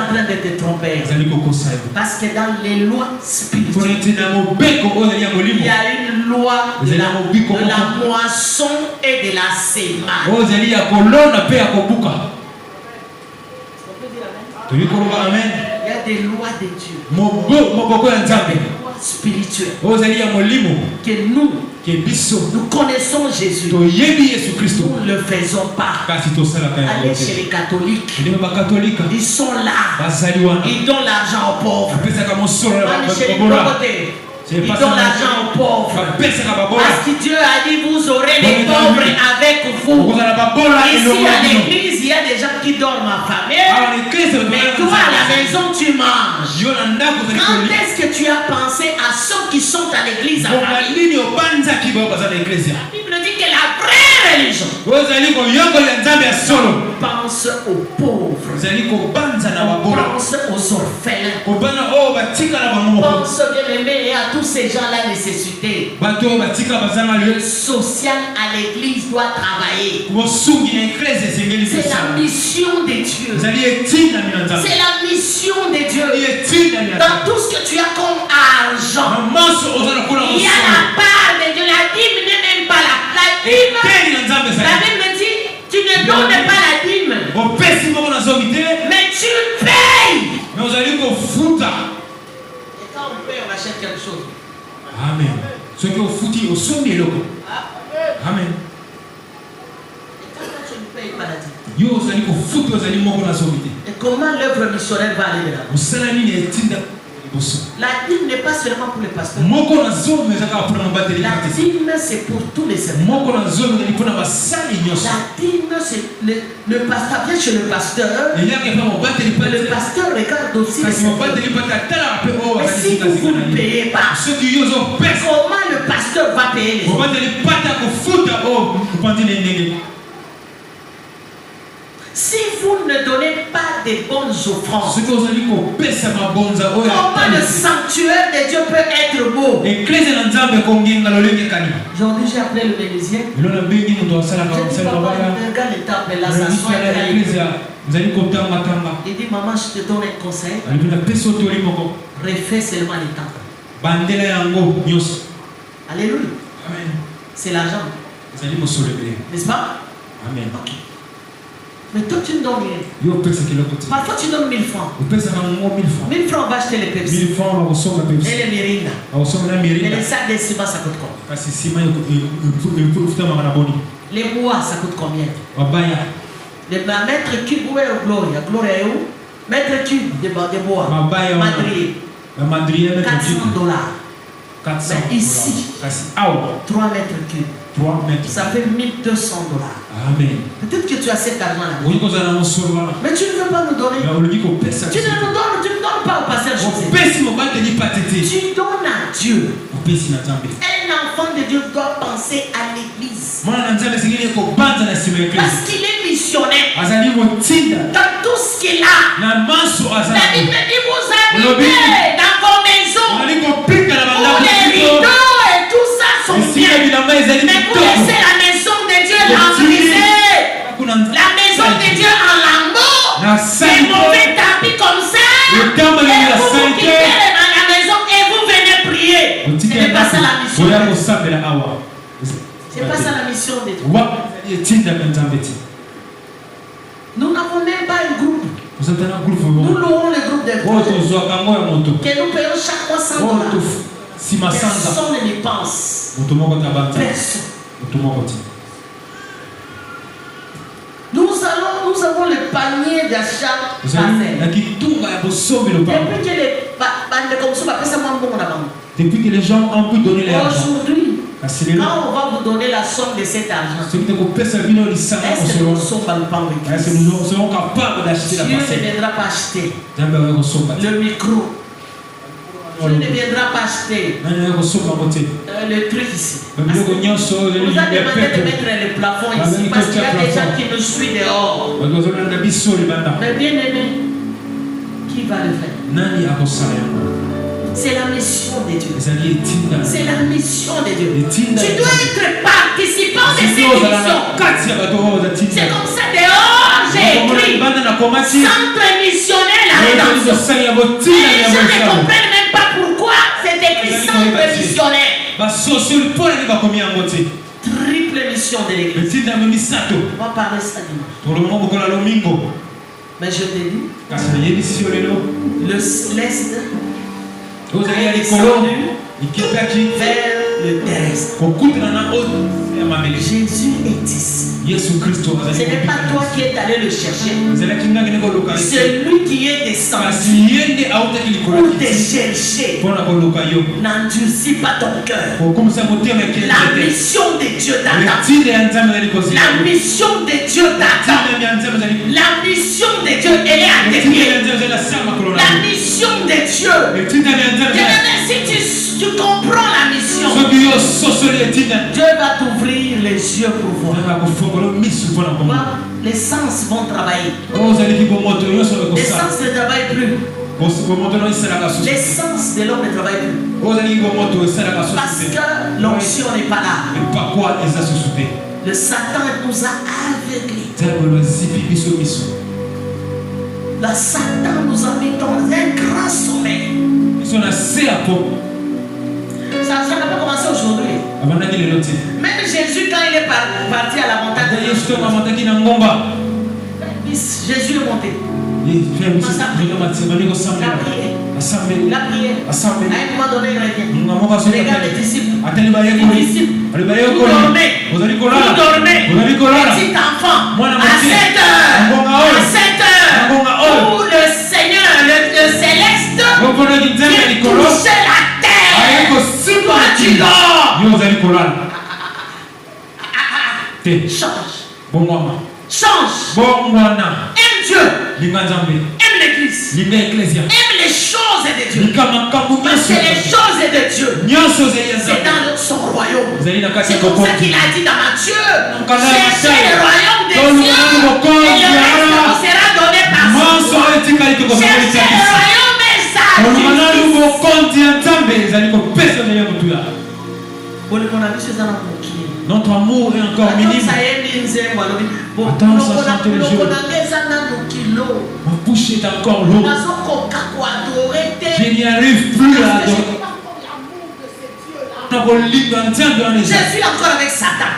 train de te tromper. Parce que dans les lois spirituelles, il y a une loi de la moisson et de la sémence. Il y a des lois de Dieu. Des lois spirituelles. Que nous connaissons Jésus. Nous ne le faisons pas. Allez chez les catholiques. Ils sont là. Ils donnent l'argent aux pauvres. Allez chez les promotés. Ils donnent l'argent aux pauvres. Parce que Dieu a dit vous aurez les pauvres avec vous. Ici à l'église, il y a des gens qui dorment affamés. Mais toi à la maison tu manges. Quand est-ce que tu as pensé à ceux qui sont à l'église affamés? La Bible dit que la vraie religion pense aux pauvres. Pense aux orphelins. Pense bien-aimé à tous ces gens-là nécessités. Le social à l'église doit travailler. C'est la mission de Dieu. C'est la mission de Dieu. Dans tout ce que tu as comme argent, il y a la part de Dieu. La dîme n'est même pas là. La dîme, la Bible dit, tu ne donnes pas la dîme, mais tu payes. Et quand on paye, on achète quelque chose. Amen. Ce qui est au foutu, au son des locaux. Amen. Et quand tu ne payes pas la dîme, et comment l'œuvre missionnaire va aller là? La dîme n'est pas seulement pour les pasteurs. La dîme c'est pour tous les serviteurs. La dîme c'est le pasteur vient chez le pasteur. Le pasteur regarde aussi les serviteurs. Mais si vous ne payez pas, comment le pasteur va payer les autres? Si vous ne donnez pas des bonnes offrandes, comment le sanctuaire de Dieu peut être beau? Aujourd'hui j'ai appelé le menuisier. J'ai dit papa, regarde les tables là, ça soit il dit maman, je te donne un conseil. Refais seulement les temples. Alléluia. C'est l'argent. N'est-ce pas? Amen. Okay. Mais toi tu ne donnes rien. Parfois tu donnes 1000 francs. 1000 francs on va acheter les Pepsi. 1000 francs on va et les Mirinda. Et les sacs de ciment ça coûte combien? Les bois ça coûte combien? Le mètre cube où est Gloria? Gloria est où? Mètre cube de bois. Madrier. $400. Mais ici 3 mètres cubes. Ça fait $1200. Amen. Peut-être que tu as cet argent là. Mais tu ne veux pas nous donner. Tu ne nous donnes pas au pasteur José. Tu donnes à Dieu. Un enfant de Dieu doit penser à l'église. Parce qu'il est missionnaire. Dans tout ce qu'il a. La Bible dit vous habitez dans vos maisons. Où les rideaux et tout ça sont bien. Mais vous laissez la maison de Dieu l'embrisée. La maison de Dieu en lambeaux. Des mauvais tapis comme ça. Et vous quittez la maison et vous venez prier. Ce n'est pas ça la mission. C'est pas ça la mission de Dieu. Nous n'avons même pas un groupe. Nous louons le groupe des projets. Que nous payons chaque mois $100. Personne ne n'y pense. Personne. Nous avons le panier d'achat. Depuis que les gens ont pu donner l'argent. Aujourd'hui, quand on va vous donner la somme de cet argent, est-ce que nous serons capables d'acheter la parcelle? Dieu ne viendra pas acheter le micro. Dieu ne viendra pas acheter le truc ici. Vous avez demandé de mettre le plafond ici parce qu'il y a des gens qui nous suivent dehors. Mais bien aimé, qui va le faire? C'est la mission de Dieu. C'est la mission de Dieu. Tu dois être participant de cette mission. C'est comme ça dehors, j'ai écrit centre missionnaire la rédemption. Et les gens ne comprennent même pas pourquoi c'est écrit centre missionnaire. Triple mission de l'église. On va parler ça dimanche. Mais je te dis, le céleste est descendu vers le terrestre. Jésus est ici. Ce n'est pas toi qui es allé le chercher. C'est lui qui est descendu pour te chercher. N'endurcis pas ton cœur. La mission de Dieu t'attend. La mission de Dieu t'attend. La mission de Dieu, elle est à tes pieds. La mission de Dieu. Si tu comprends la mission, Dieu va t'ouvrir les yeux pour voir. Les sens vont travailler. Les sens ne travaillent plus. Les sens de l'homme ne travaillent plus. Parce que l'onction n'est pas là. Le Satan nous a aveuglés. Le Satan nous a mis dans un grand sommeil. Ça n'a pas commencé aujourd'hui. Même Jésus, quand il est parti à la montagne, Jésus est monté. La prière. À un moment donné, il revient. Regarde les disciples. Vous dormez. Petit enfant. À 7 heures. Où le Seigneur, le céleste, vient toucher la terre. Toi, tu dors. Change. Aime Dieu. Aime l'église. Aime les choses de Dieu. Parce que les choses de Dieu, c'est dans son royaume. C'est comme ça qu'il a dit dans Matthieu. Cherchez le royaume de Dieu et le reste vous sera donné par son roi. Cherchez le royaume et sa justice. Notre amour est encore minime. Attends, ça chante le jour. Ma bouche est encore lourde. Je n'y arrive plus à adorer. Je suis encore avec Satan.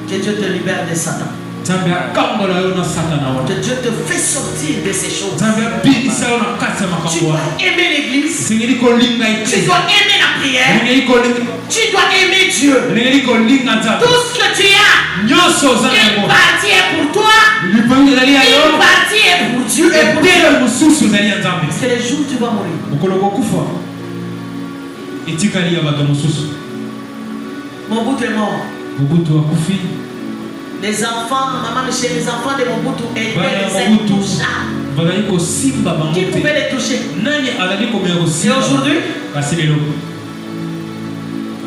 Que Dieu te libère de Satan. Que Dieu te fait sortir de ces choses. Tu dois aimer l'église. Tu dois aimer la prière. Tu dois aimer Dieu. Tout ce que tu as, une partie est pour toi, une partie est pour Dieu et pour Dieu. C'est le jour où tu vas mourir. Mobutu est mort. Les enfants, maman Michel, les enfants de Mobutu étaient les intouchables. Qui pouvait les toucher? Et aujourd'hui,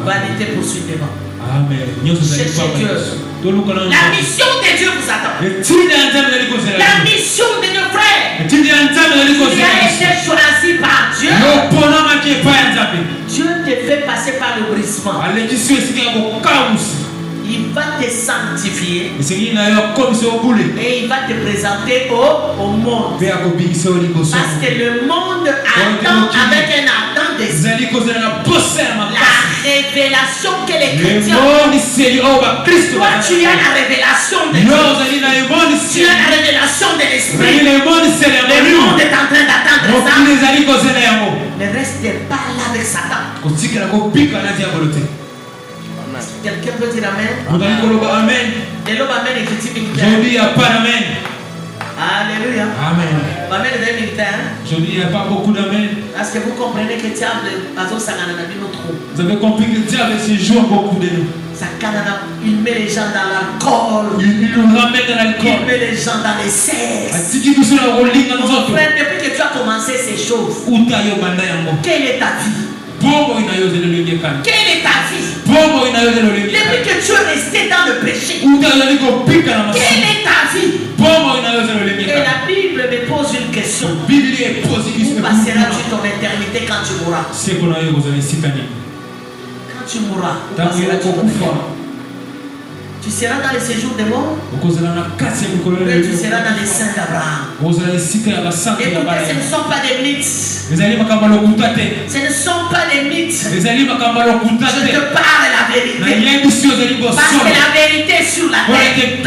vanité poursuit devant. Cherchez Dieu. La mission de Dieu vous attend. La mission de nos frères qui a été choisi par Dieu. Dieu te fait passer par le brisement. Il va te sanctifier et il va te présenter au monde. Parce que le monde attend avec un ardent désir la révélation que les chrétiens ont. Toi, tu as la révélation de Dieu. Tu as la révélation de l'esprit. Le monde est en train d'attendre ça. Ne restez pas là avec Satan. Quelqu'un peut dire Amen? Amen. Et l'homme Amen est critique. Je dis, il n'y a pas d'Amen. Alléluia. Amen. Amen est militaire. Je dis, il n'y a pas beaucoup d'Amen. Parce que vous comprenez que le diable a trop. Vous avez compris que le diable se joue beaucoup de nous. Il met les gens dans l'alcool. Il nous ramène dans l'alcool. Il met les gens dans les sexe. Mon frère, depuis que tu as commencé ces choses, quelle est ta vie? Quelle est ta vie? Depuis que tu es resté dans le péché, quelle est ta vie? Et la Bible me pose une question. Où passeras-tu ton éternité quand tu mourras? Quand tu mourras, où passeras-tu ton éternité? Tu seras dans les séjours des morts, mais tu seras dans les saints d'Abraham. Écoutez, ce ne sont pas des mythes. Ce ne sont pas des mythes. Je te parle la vérité. Parce que la vérité est sur la terre. Et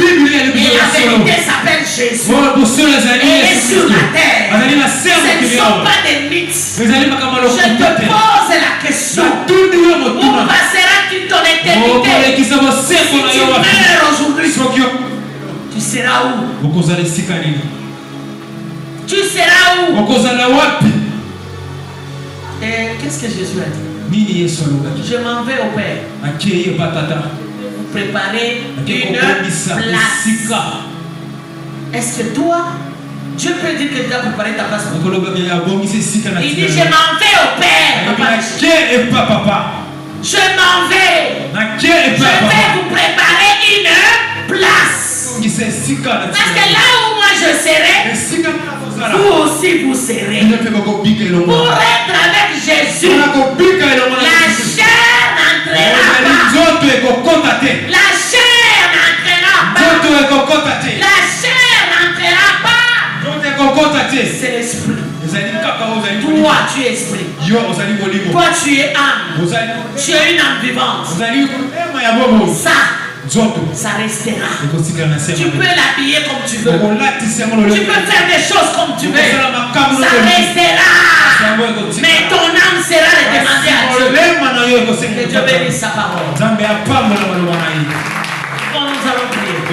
la vérité s'appelle Jésus. Elle est sur la terre. Ce ne sont pas des mythes. Je te pose la question. Où passeras-tu ton éternité? Si tu meurs aujourd'hui, tu seras où? Tu seras où? Et qu'est-ce que Jésus a dit? Je m'en vais au Père. Vous préparez une place. Est-ce que toi, Dieu peut dire que tu as préparé ta place? Il dit, je m'en vais au Père. Je m'en vais. Je vais vous préparer une place. Parce que là où moi je serai, vous aussi vous serez. Pour être avec Jésus, la chair n'entrera pas. La chair n'entrera pas. La chair n'entrera pas. C'est l'esprit. Toi tu es esprit. Toi tu es âme. Tu es une âme vivante. Ça restera. Tu peux l'habiller comme tu veux. Tu peux faire des choses comme tu veux. Ça restera. Mais ton âme sera redemandée à Dieu. Que Dieu bénisse sa parole. Quand nous allons prier.